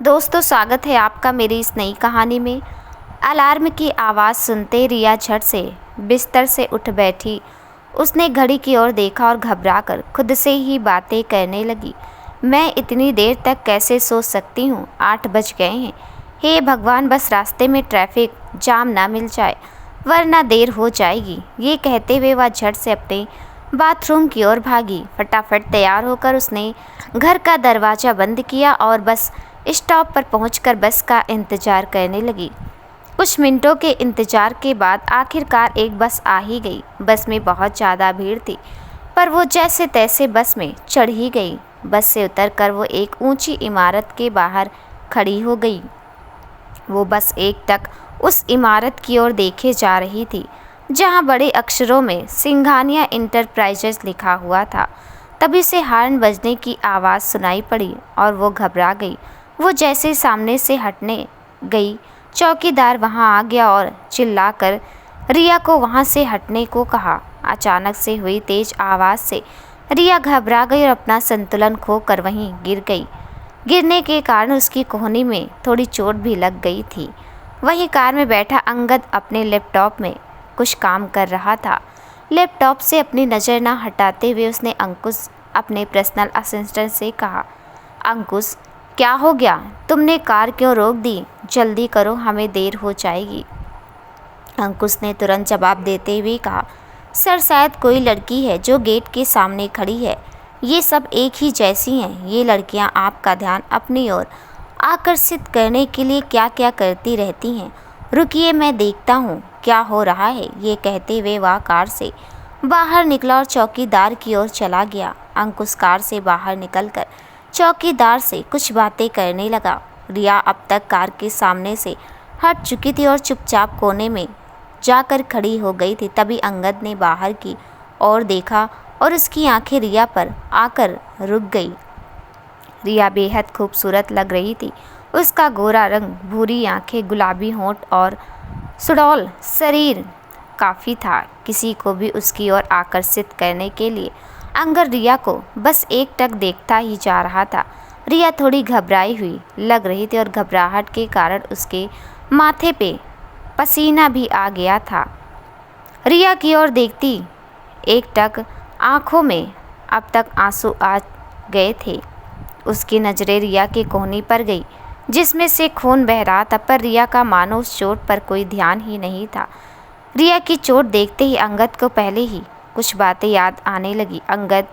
दोस्तों, स्वागत है आपका मेरी इस नई कहानी में। अलार्म की आवाज़ सुनते रिया झट से बिस्तर से उठ बैठी। उसने घड़ी की ओर देखा और घबराकर खुद से ही बातें करने लगी। मैं इतनी देर तक कैसे सो सकती हूँ? 8 बज गए हैं। हे भगवान, बस रास्ते में ट्रैफिक जाम ना मिल जाए वरना देर हो जाएगी। ये कहते हुए वह झट से अपने बाथरूम की ओर भागी। फटाफट तैयार होकर उसने घर का दरवाज़ा बंद किया और बस स्टॉप पर पहुंचकर बस का इंतज़ार करने लगी। कुछ मिनटों के इंतज़ार के बाद आखिरकार एक बस आ ही गई। बस में बहुत ज़्यादा भीड़ थी, पर वो जैसे तैसे बस में चढ़ ही गई। बस से उतरकर वो एक ऊंची इमारत के बाहर खड़ी हो गई। वो बस एकटक उस इमारत की ओर देखे जा रही थी जहां बड़े अक्षरों में सिंघानिया इंटरप्राइजेज लिखा हुआ था। तभी से हॉर्न बजने की आवाज़ सुनाई पड़ी और वो घबरा गई। वो जैसे सामने से हटने गई, चौकीदार वहां आ गया और चिल्लाकर रिया को वहां से हटने को कहा। अचानक से हुई तेज आवाज़ से रिया घबरा गई और अपना संतुलन खोकर वहीं गिर गई। गिरने के कारण उसकी कोहनी में थोड़ी चोट भी लग गई थी। वहीं कार में बैठा अंगद अपने लैपटॉप में कुछ काम कर रहा था। लैपटॉप से अपनी नज़र न हटाते हुए उसने अंकुश अपने पर्सनल असिस्टेंट से कहा, अंकुश, क्या हो गया? तुमने कार क्यों रोक दी? जल्दी करो, हमें देर हो जाएगी। अंकुश ने तुरंत जवाब देते हुए कहा, सर, शायद कोई लड़की है जो गेट के सामने खड़ी है। ये सब एक ही जैसी हैं। ये लड़कियां आपका ध्यान अपनी ओर आकर्षित करने के लिए क्या क्या करती रहती हैं। रुकिए, मैं देखता हूँ क्या हो रहा है। ये कहते हुए वह कार से बाहर निकला और चौकीदार की ओर चला गया। अंकुश कार से बाहर निकलकर चौकीदार से कुछ बातें करने लगा। रिया अब तक कार के सामने से हट चुकी थी और चुपचाप कोने में जाकर खड़ी हो गई थी। तभी अंगद ने बाहर की ओर देखा और उसकी आंखें रिया पर आकर रुक गई। रिया बेहद खूबसूरत लग रही थी। उसका गोरा रंग, भूरी आंखें, गुलाबी होंठ और सुडौल शरीर काफ़ी था किसी को भी उसकी ओर आकर्षित करने के लिए। अंगद रिया को बस एक टक देखता ही जा रहा था। रिया थोड़ी घबराई हुई लग रही थी और घबराहट के कारण उसके माथे पे पसीना भी आ गया था। रिया की ओर देखती एक टक आँखों में अब तक आंसू आ गए थे। उसकी नज़रें रिया के कोहनी पर गई जिसमें से खून बह रहा था, पर रिया का मानो उस चोट पर कोई ध्यान ही नहीं था। रिया की चोट देखते ही अंगद को पहले ही कुछ बातें याद आने लगी। अंगद,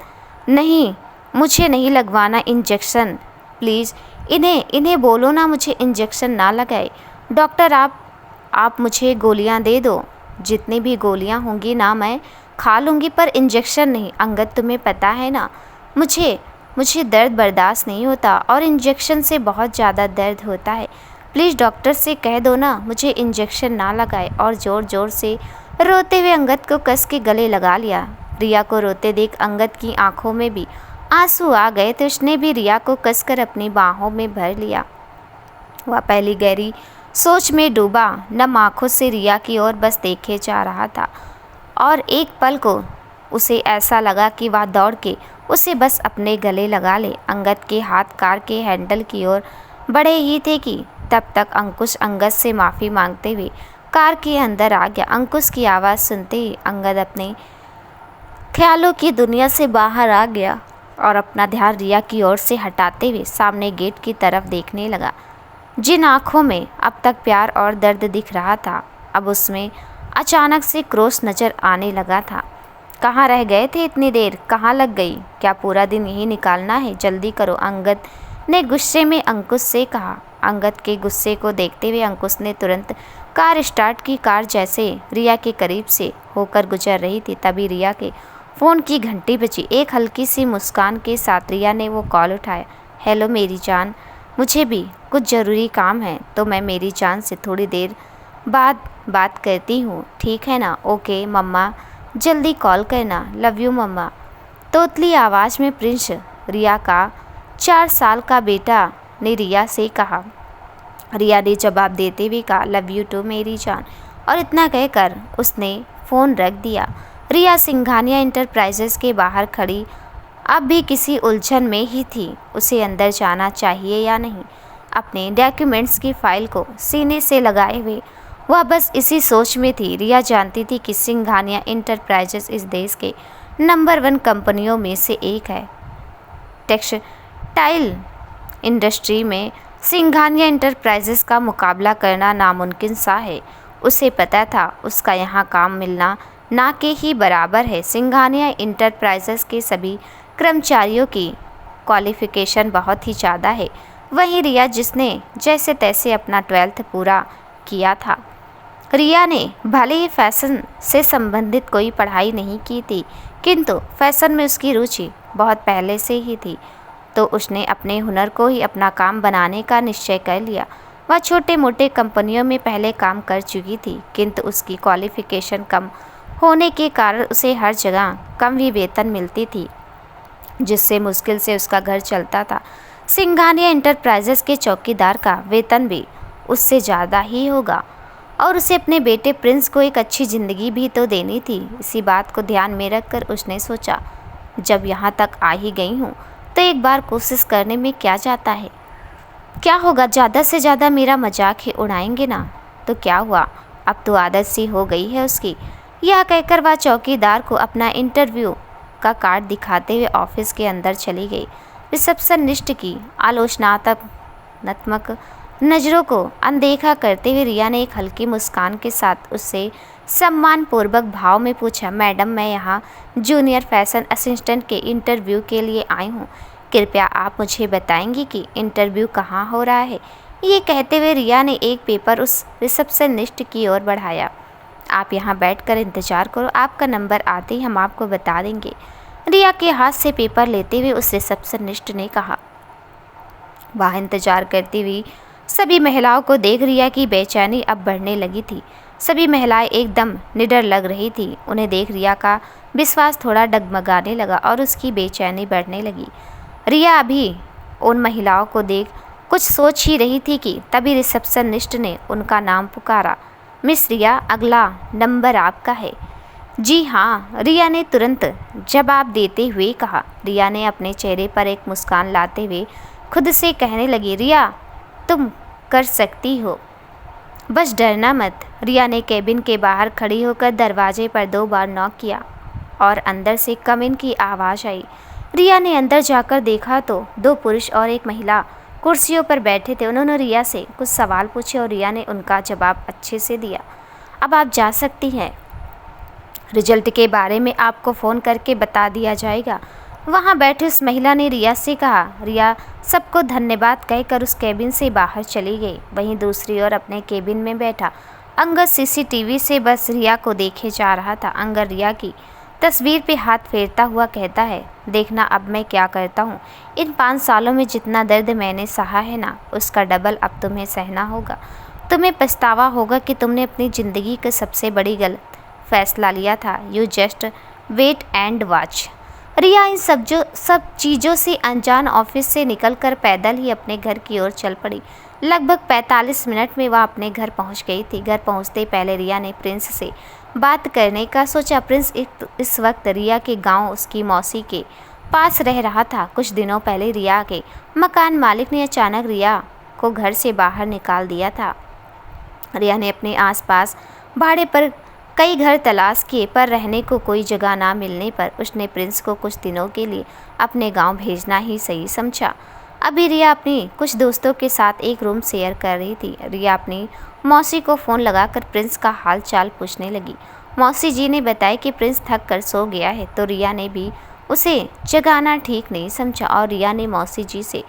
नहीं, मुझे नहीं लगवाना इंजेक्शन, प्लीज़। इन्हें बोलो ना मुझे इंजेक्शन ना लगाए। डॉक्टर, आप मुझे गोलियां दे दो। जितनी भी गोलियां होंगी ना मैं खा लूँगी, पर इंजेक्शन नहीं। अंगद, तुम्हें पता है ना, मुझे दर्द बर्दाश्त नहीं होता और इंजेक्शन से बहुत ज़्यादा दर्द होता है। प्लीज़ डॉक्टर से कह दो ना मुझे इंजेक्शन ना लगाए। और ज़ोर ज़ोर से रोते हुए अंगद को कस के गले लगा लिया। रिया को रोते देख अंगद की आंखों में भी आंसू आ गए तो उसने भी रिया को कसकर अपनी बाहों में भर लिया। वह पहली गहरी सोच में डूबा नम आँखों से रिया की ओर बस देखे जा रहा था और एक पल को उसे ऐसा लगा कि वह दौड़ के उसे बस अपने गले लगा ले। अंगद के हाथ कार के हैंडल की ओर बढ़े ही थे कि तब तक अंकुश अंगद से माफ़ी मांगते हुए कार के अंदर आ गया। अंकुश की आवाज़ सुनते ही अंगद अपने ख्यालों की दुनिया से बाहर आ गया और अपना ध्यान रिया की ओर से हटाते हुए सामने गेट की तरफ देखने लगा। जिन आँखों में अब तक प्यार और दर्द दिख रहा था, अब उसमें अचानक से क्रोध नज़र आने लगा था। कहाँ रह गए थे इतनी देर? कहाँ लग गई? क्या पूरा दिन यही निकालना है? जल्दी करो, अंगद ने गुस्से में अंकुश से कहा। अंगद के गुस्से को देखते हुए अंकुश ने तुरंत कार स्टार्ट की। कार जैसे रिया के करीब से होकर गुजर रही थी, तभी रिया के फ़ोन की घंटी बजी। एक हल्की सी मुस्कान के साथ रिया ने वो कॉल उठाया। हेलो मेरी जान, मुझे भी कुछ ज़रूरी काम है, तो मैं मेरी जान से थोड़ी देर बाद बात करती हूँ, ठीक है ना? ओके मम्मा, जल्दी कॉल करना, लव यू मम्मा। तोतली आवाज़ में प्रिंस, रिया का 4 साल का बेटा, ने रिया से कहा। रिया ने जवाब देते हुए कहा, लव यू टू मेरी जान, और इतना कहकर उसने फ़ोन रख दिया। रिया सिंघानिया इंटरप्राइजेस के बाहर खड़ी अब भी किसी उलझन में ही थी। उसे अंदर जाना चाहिए या नहीं? अपने डॉक्यूमेंट्स की फाइल को सीने से लगाए हुए वह बस इसी सोच में थी। रिया जानती थी कि सिंघानिया इंटरप्राइजेस इस देश के नंबर 1 कंपनियों में से एक है। टेक्सटाइल इंडस्ट्री में सिंघानिया इंटरप्राइजेस का मुकाबला करना नामुमकिन सा है। उसे पता था उसका यहाँ काम मिलना ना के ही बराबर है। सिंघानिया इंटरप्राइजेस के सभी कर्मचारियों की क्वालिफ़िकेशन बहुत ही ज़्यादा है। वहीं रिया, जिसने जैसे तैसे अपना 12th पूरा किया था। रिया ने भले ही फैशन से संबंधित कोई पढ़ाई नहीं की थी, किंतु फैशन में उसकी रुचि बहुत पहले से ही थी, तो उसने अपने हुनर को ही अपना काम बनाने का निश्चय कर लिया। वह छोटे मोटे कंपनियों में पहले काम कर चुकी थी, किंतु उसकी क्वालिफ़िकेशन कम होने के कारण उसे हर जगह कम ही वेतन मिलती थी, जिससे मुश्किल से उसका घर चलता था। सिंघानिया इंटरप्राइजेस के चौकीदार का वेतन भी उससे ज़्यादा ही होगा और उसे अपने बेटे प्रिंस को एक अच्छी ज़िंदगी भी तो देनी थी। इसी बात को ध्यान में रखकर उसने सोचा, जब यहाँ तक आ ही गई हूँ तो एक बार कोशिश करने में क्या जाता है। क्या होगा, ज़्यादा से ज़्यादा मेरा मजाक ही उड़ाएंगे ना, तो क्या हुआ, अब तो आदत सी हो गई है उसकी। यह कहकर वह चौकीदार को अपना इंटरव्यू का कार्ड दिखाते हुए ऑफिस के अंदर चली गई। रिसेप्शनिस्ट की आलोचनात्मक नज़रों को अनदेखा करते हुए रिया ने एक हल्की मुस्कान के साथ उससे सम्मानपूर्वक भाव में पूछा, मैडम, मैं यहाँ जूनियर फैशन असिस्टेंट के इंटरव्यू के लिए आई हूँ। कृपया आप मुझे बताएंगी कि इंटरव्यू कहाँ हो रहा है। ये कहते हुए रिया ने एक पेपर उस रिसेप्शनिस्ट की ओर बढ़ाया। आप यहाँ बैठकर इंतज़ार करो, आपका नंबर आते ही हम आपको बता देंगे। रिया के हाथ से पेपर लेते हुए उस रिसेप्शनिस्ट ने कहा। वह इंतज़ार करती हुई सभी महिलाओं को देख रिया की बेचैनी अब बढ़ने लगी थी। सभी महिलाएं एकदम निडर लग रही थी। उन्हें देख रिया का विश्वास थोड़ा डगमगाने लगा और उसकी बेचैनी बढ़ने लगी। रिया अभी उन महिलाओं को देख कुछ सोच ही रही थी कि तभी रिसेप्शनिस्ट ने उनका नाम पुकारा। मिस रिया, अगला नंबर आपका है। जी हाँ, रिया ने तुरंत जवाब देते हुए कहा। रिया ने अपने चेहरे पर एक मुस्कान लाते हुए खुद से कहने लगी, रिया, तुम कर सकती हो, बस डरना मत। रिया ने केबिन के बाहर खड़ी होकर दरवाजे पर 2 बार नॉक किया और अंदर से कम इन की आवाज़ आई। रिया ने अंदर जाकर देखा तो 2 पुरुष और एक महिला कुर्सियों पर बैठे थे। उन्होंने रिया से कुछ सवाल पूछे और रिया ने उनका जवाब अच्छे से दिया। अब आप जा सकती हैं, रिजल्ट के बारे में आपको फ़ोन करके बता दिया जाएगा। वहाँ बैठे उस महिला ने रिया से कहा। रिया सबको धन्यवाद कहकर उस केबिन से बाहर चली गई। वहीं दूसरी ओर अपने केबिन में बैठा अंगद सीसीटीवी से बस रिया को देखे जा रहा था। अंगद रिया की तस्वीर पे हाथ फेरता हुआ कहता है, देखना अब मैं क्या करता हूँ। इन 5 सालों में जितना दर्द मैंने सहा है ना, उसका डबल अब तुम्हें सहना होगा। तुम्हें पछतावा होगा कि तुमने अपनी ज़िंदगी का सबसे बड़ी गलत फैसला लिया था। You just wait and watch. Riya इन सब चीज़ों से अनजान ऑफिस से निकलकर पैदल ही अपने घर की ओर चल पड़ी। लगभग 45 मिनट में वह अपने घर पहुंच गई थी। घर पहुंचते पहले रिया ने प्रिंस से बात करने का सोचा। प्रिंस इस वक्त रिया के गांव उसकी मौसी के पास रह रहा था। कुछ दिनों पहले रिया के मकान मालिक ने अचानक रिया को घर से बाहर निकाल दिया था। रिया ने अपने आसपास भाड़े पर कई घर तलाश किए, पर रहने को कोई जगह ना मिलने पर उसने प्रिंस को कुछ दिनों के लिए अपने गांव भेजना ही सही समझा। अभी रिया अपनी कुछ दोस्तों के साथ एक रूम शेयर कर रही थी। रिया अपनी मौसी को फ़ोन लगाकर प्रिंस का हाल चाल पूछने लगी। मौसी जी ने बताया कि प्रिंस थक कर सो गया है, तो रिया ने भी उसे जगाना ठीक नहीं समझा और रिया ने मौसी जी से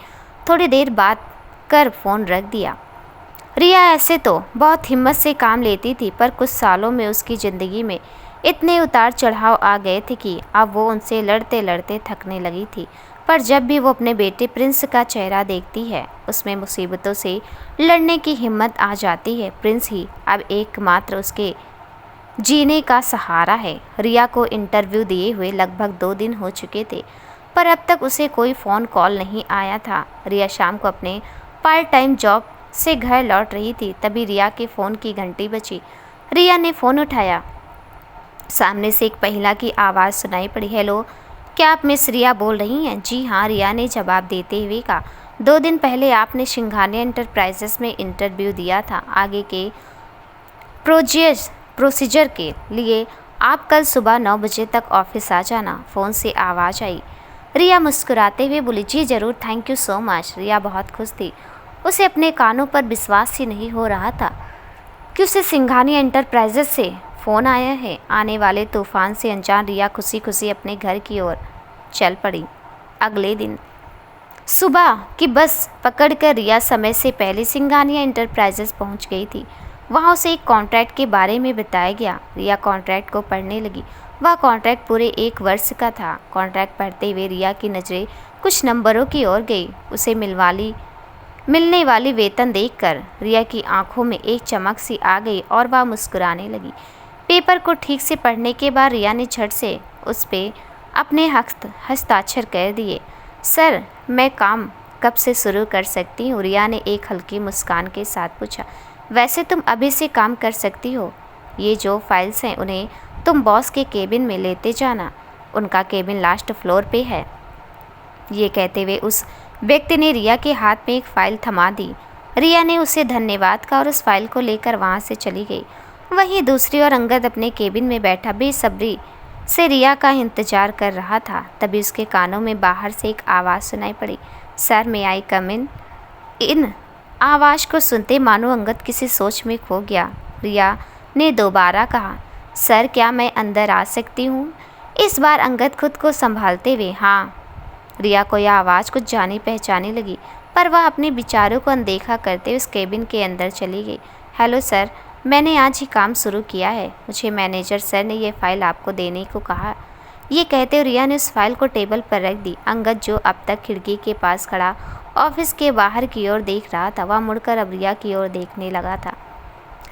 थोड़ी देर बात कर फ़ोन रख दिया। रिया ऐसे तो बहुत हिम्मत से काम लेती थी, पर कुछ सालों में उसकी ज़िंदगी में इतने उतार चढ़ाव आ गए थे कि अब वो उनसे लड़ते लड़ते थकने लगी थी। पर जब भी वो अपने बेटे प्रिंस का चेहरा देखती है, उसमें मुसीबतों से लड़ने की हिम्मत आ जाती है। प्रिंस ही अब एकमात्र उसके जीने का सहारा है। रिया को इंटरव्यू दिए हुए लगभग 2 दिन हो चुके थे, पर अब तक उसे कोई फ़ोन कॉल नहीं आया था। रिया शाम को अपने पार्ट टाइम जॉब से घर लौट रही थी, तभी रिया के फ़ोन की घंटी बजी। रिया ने फ़ोन उठाया। सामने से एक महिला की आवाज़ सुनाई पड़ी। हेलो, क्या आप मिस रिया बोल रही हैं? जी हाँ, रिया ने जवाब देते हुए कहा। 2 दिन पहले आपने सिंघानिया एंटरप्राइजेस में इंटरव्यू दिया था। आगे के प्रोसीजर के लिए आप कल सुबह 9 बजे तक ऑफिस आ जाना। फ़ोन से आवाज़ आई। रिया मुस्कुराते हुए बोली, जी ज़रूर, थैंक यू सो मच। रिया बहुत खुश थी। उसे अपने कानों पर विश्वास ही नहीं हो रहा था कि उसे सिंघानिया एंटरप्राइजेस से फ़ोन आया है। आने वाले तूफान से अनजान रिया खुशी खुशी अपने घर की ओर चल पड़ी। अगले दिन सुबह की बस पकड़कर रिया समय से पहले सिंघानिया एंटरप्राइजेस पहुंच गई थी। वहां उसे एक कॉन्ट्रैक्ट के बारे में बताया गया। रिया कॉन्ट्रैक्ट को पढ़ने लगी। वह कॉन्ट्रैक्ट पूरे 1 वर्ष का था। कॉन्ट्रैक्ट पढ़ते हुए रिया की नज़रें कुछ नंबरों की ओर गई। उसे मिलने वाली वेतन देखकर रिया की आंखों में एक चमक सी आ गई और वह मुस्कुराने लगी। पेपर को ठीक से पढ़ने के बाद रिया ने झट से उस पे अपने हस्ताक्षर कर दिए। सर, मैं काम कब से शुरू कर सकती हूँ? रिया ने एक हल्की मुस्कान के साथ पूछा। वैसे तुम अभी से काम कर सकती हो। ये जो फाइल्स हैं उन्हें तुम बॉस के केबिन में लेते जाना। उनका केबिन लास्ट फ्लोर पे है। ये कहते हुए उस व्यक्ति ने रिया के हाथ में एक फ़ाइल थमा दी। रिया ने उसे धन्यवाद कहा और उस फाइल को लेकर वहाँ से चली गई। वहीं दूसरी ओर अंगद अपने केबिन में बैठा बेसब्री से रिया का इंतजार कर रहा था। तभी उसके कानों में बाहर से एक आवाज़ सुनाई पड़ी। सर, मे आई कम इन? इन आवाज़ को सुनते मानो अंगद किसी सोच में खो गया। रिया ने दोबारा कहा, सर क्या मैं अंदर आ सकती हूँ? इस बार अंगद खुद को संभालते हुए हाँ। रिया को यह आवाज़ कुछ जानी पहचानी लगी, पर वह अपने विचारों को अनदेखा करते हुए उस केबिन के अंदर चली गई। हेलो सर, मैंने आज ही काम शुरू किया है। मुझे मैनेजर सर ने यह फ़ाइल आपको देने को कहा। ये कहते हुए रिया ने उस फाइल को टेबल पर रख दी। अंगद, जो अब तक खिड़की के पास खड़ा ऑफिस के बाहर की ओर देख रहा था, वह मुड़कर अब रिया की ओर देखने लगा था।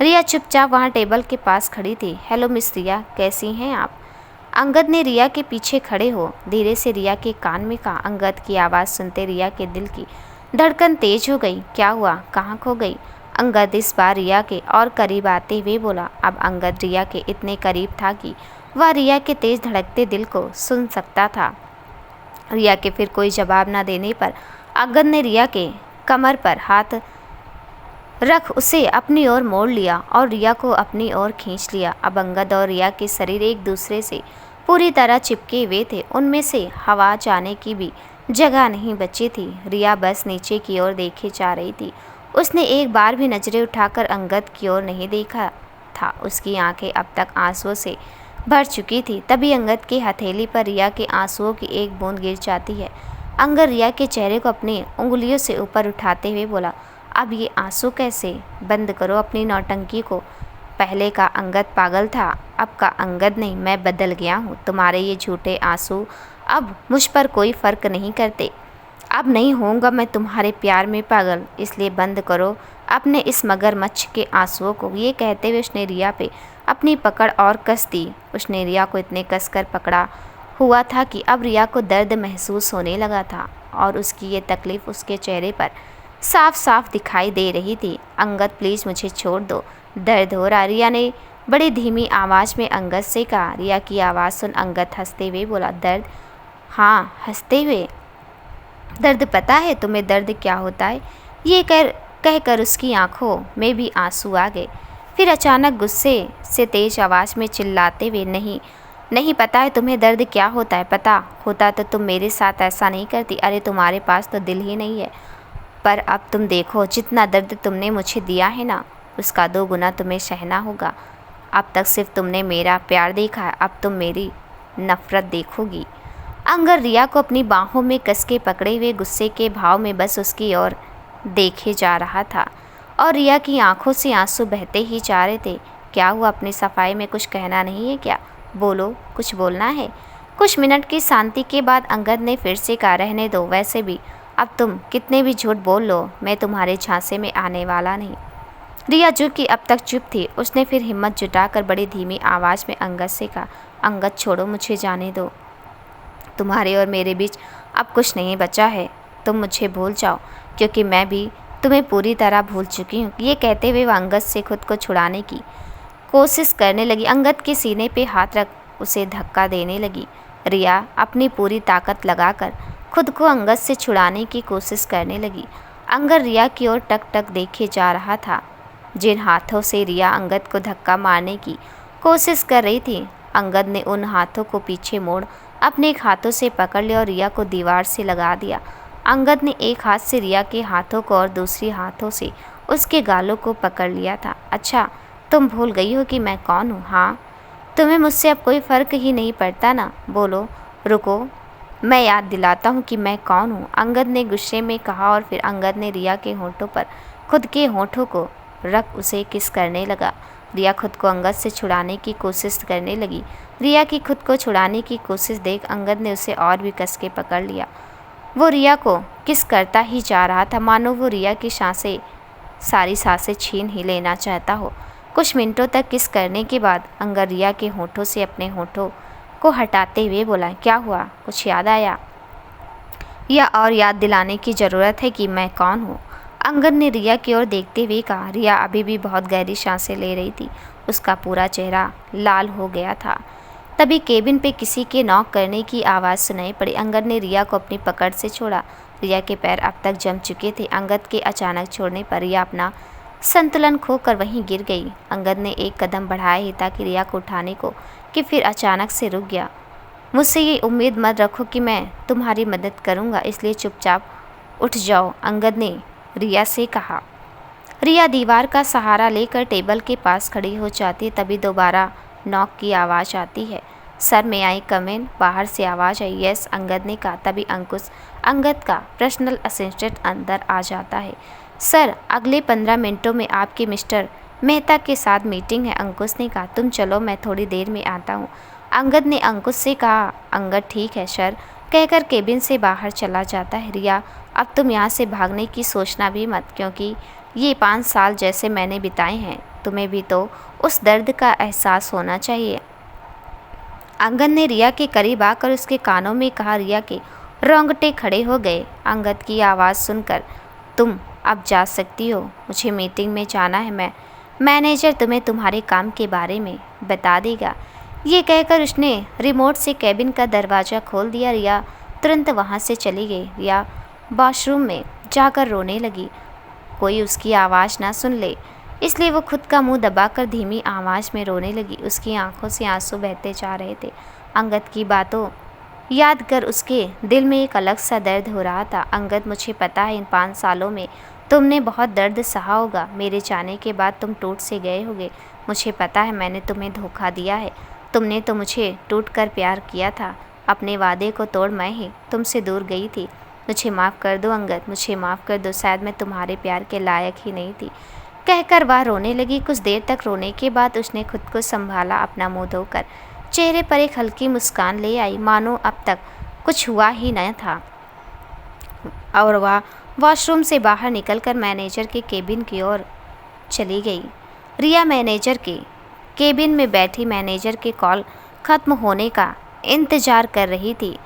रिया चुपचाप वहाँ टेबल के पास खड़ी थी। हेलो मिस रिया, कैसी हैं आप? अंगद ने रिया के पीछे खड़े हो धीरे से रिया के कान में कहा। अंगद की आवाज़ सुनते रिया के दिल की धड़कन तेज हो गई। क्या हुआ, कहाँ खो गई? अंगद इस बार रिया के और करीब आते हुए बोला। अब अंगद रिया के इतने करीब था कि वह रिया के तेज धड़कते दिल को सुन सकता था। रिया के फिर कोई जवाब न देने पर अंगद ने रिया के कमर पर हाथ रख उसे अपनी ओर मोड़ लिया और रिया को अपनी ओर खींच लिया। अब अंगद और रिया के शरीर एक दूसरे से पूरी तरह चिपके हुए थे। उनमें से हवा जाने की भी जगह नहीं बची थी। रिया बस नीचे की ओर देखे जा रही थी। उसने एक बार भी नजरें उठाकर अंगद की ओर नहीं देखा था। उसकी आंखें अब तक आंसुओं से भर चुकी थी। तभी अंगद की हथेली पर रिया के आंसुओं की एक बूंद गिर जाती है। अंगद रिया के चेहरे को अपनी उंगलियों से ऊपर उठाते हुए बोला, अब ये आंसू कैसे? बंद करो अपनी नौटंकी को। पहले का अंगद पागल था, अब का अंगद नहीं, मैं बदल गया हूँ। तुम्हारे ये झूठे आंसू अब मुझ पर कोई फ़र्क नहीं करते। अब नहीं होऊंगा मैं तुम्हारे प्यार में पागल, इसलिए बंद करो अपने इस मगरमच्छ के आंसुओं को। ये कहते हुए उसने रिया पे अपनी पकड़ और कस दी। उसने रिया को इतने कसकर पकड़ा हुआ था कि अब रिया को दर्द महसूस होने लगा था और उसकी ये तकलीफ़ उसके चेहरे पर साफ साफ दिखाई दे रही थी। अंगद प्लीज़ मुझे छोड़ दो, दर्द हो रहा, रिया ने बड़ी धीमी आवाज़ में अंगद से कहा। रिया की आवाज़ सुन अंगद हंसते हुए बोला, दर्द? हाँ, हंसते हुए। दर्द पता है तुम्हें दर्द क्या होता है? ये कहकर उसकी आंखों में भी आंसू आ गए। फिर अचानक गुस्से से तेज आवाज़ में चिल्लाते हुए, नहीं पता है तुम्हें दर्द क्या होता है? पता होता तो तुम मेरे साथ ऐसा नहीं करती। अरे तुम्हारे पास तो दिल ही नहीं है। पर अब तुम देखो, जितना दर्द तुमने मुझे दिया है ना, उसका 2 गुना तुम्हें सहना होगा। अब तक सिर्फ तुमने मेरा प्यार देखा है, अब तुम मेरी नफ़रत देखोगी। अंगद रिया को अपनी बाहों में कस के पकड़े हुए गुस्से के भाव में बस उसकी ओर देखे जा रहा था और रिया की आंखों से आंसू बहते ही जा रहे थे। क्या हुआ, अपनी सफाई में कुछ कहना नहीं है क्या? बोलो, कुछ बोलना है। कुछ मिनट की शांति के बाद अंगद ने फिर से कहा, रहने दो, वैसे भी अब तुम कितने भी झूठ बोल लो, मैं तुम्हारे झांसे में आने वाला नहीं। रिया जो कि अब तक चुप थी, उसने फिर हिम्मत जुटाकर बड़ी धीमी आवाज़ में अंगद से कहा, अंगद छोड़ो, मुझे जाने दो। तुम्हारे और मेरे बीच अब कुछ नहीं बचा है। तुम मुझे भूल जाओ, क्योंकि मैं भी तुम्हें पूरी तरह भूल चुकी हूँ। ये कहते हुए वह अंगद से खुद को छुड़ाने की कोशिश करने लगी। अंगद के सीने पे हाथ रख उसे धक्का देने लगी। रिया अपनी पूरी ताकत लगाकर खुद को अंगद से छुड़ाने की कोशिश करने लगी। अंगद रिया की ओर टक टक देखे जा रहा था। जिन हाथों से रिया अंगद को धक्का मारने की कोशिश कर रही थी, अंगद ने उन हाथों को पीछे मोड़ अपने एक हाथों से पकड़ लिया और रिया को दीवार से लगा दिया। अंगद ने एक हाथ से रिया के हाथों को और दूसरी हाथों से उसके गालों को पकड़ लिया था। अच्छा, तुम भूल गई हो कि मैं कौन हूँ? हाँ, तुम्हें मुझसे अब कोई फ़र्क ही नहीं पड़ता ना? बोलो। रुको, मैं याद दिलाता हूँ कि मैं कौन हूँ, अंगद ने गुस्से में कहा और फिर अंगद ने रिया के होंठों पर खुद के होंठों को रख उसे किस करने लगा। रिया खुद को अंगद से छुड़ाने की कोशिश करने लगी। रिया की खुद को छुड़ाने की कोशिश देख अंगद ने उसे और भी कस के पकड़ लिया। वो रिया को किस करता ही जा रहा था, मानो वो रिया की सारी सांसें छीन ही लेना चाहता हो। कुछ मिनटों तक किस करने के बाद अंगद रिया के होंठों से अपने होंठों को हटाते हुए बोला, क्या हुआ? कुछ याद आया या और याद दिलाने की ज़रूरत है कि मैं कौन हूँ? अंगद ने रिया की ओर देखते हुए कहा। रिया अभी भी बहुत गहरी सांसें ले रही थी। उसका पूरा चेहरा लाल हो गया था। तभी केबिन पे किसी के नॉक करने की आवाज़ सुनाई पड़ी। अंगद ने रिया को अपनी पकड़ से छोड़ा। रिया के पैर अब तक जम चुके थे। अंगद के अचानक छोड़ने पर रिया अपना संतुलन खोकर वहीं गिर गई। अंगद ने एक कदम बढ़ाया ही ताकि रिया को उठाने को, कि फिर अचानक से रुक गया। मुझसे ये उम्मीद मत रखो कि मैं तुम्हारी मदद करूँगा, इसलिए चुपचाप उठ जाओ, अंगद ने रिया से कहा। रिया दीवार का सहारा लेकर टेबल के पास खड़ी हो जाती है। तभी दोबारा नॉक की आवाज़ आती है। सर में आई कम इन, बाहर से आवाज़ आई। यस, अंगद ने कहा। तभी अंकुश, अंगद का पर्सनल असिस्टेंट, अंदर आ जाता है। सर, अगले 15 मिनटों में आपके मिस्टर मेहता के साथ मीटिंग है, अंकुश ने कहा। तुम चलो, मैं थोड़ी देर में आता हूँ, अंगद ने अंकुश से कहा। अंगद ठीक है सर कहकर केबिन से बाहर चला जाता है। रिया, अब तुम यहाँ से भागने की सोचना भी मत, क्योंकि ये 5 साल जैसे मैंने बिताए हैं, तुम्हें भी तो उस दर्द का एहसास होना चाहिए। अंगद ने रिया के करीब आकर उसके कानों में कहा। रिया के रोंगटे खड़े हो गए अंगद की आवाज़ सुनकर। तुम अब जा सकती हो, मुझे मीटिंग में जाना है, मैनेजर तुम्हें तुम्हारे काम के बारे में बता देगा। ये कहकर उसने रिमोट से केबिन का दरवाज़ा खोल दिया। रिया तुरंत वहाँ से चली गई। रिया वॉशरूम में जाकर रोने लगी। कोई उसकी आवाज़ ना सुन ले, इसलिए वो खुद का मुंह दबाकर धीमी आवाज़ में रोने लगी। उसकी आंखों से आंसू बहते जा रहे थे। अंगद की बातों याद कर उसके दिल में एक अलग सा दर्द हो रहा था। अंगद, मुझे पता है इन 5 सालों में तुमने बहुत दर्द सहा होगा। मेरे जाने के बाद तुम टूट से गए होगे। मुझे पता है मैंने तुम्हें धोखा दिया है। तुमने तो मुझे टूट कर प्यार किया था। अपने वादे को तोड़ मैं ही तुमसे दूर गई थी। मुझे माफ़ कर दो अंगद, मुझे माफ़ कर दो। शायद मैं तुम्हारे प्यार के लायक ही नहीं थी, कहकर वह रोने लगी। कुछ देर तक रोने के बाद उसने खुद को संभाला। अपना मुंह धोकर चेहरे पर एक हल्की मुस्कान ले आई, मानो अब तक कुछ हुआ ही न था, और वह वॉशरूम से बाहर निकलकर मैनेजर के केबिन की ओर चली गई। रिया मैनेजर के केबिन में बैठी मैनेजर के कॉल ख़त्म होने का इंतज़ार कर रही थी।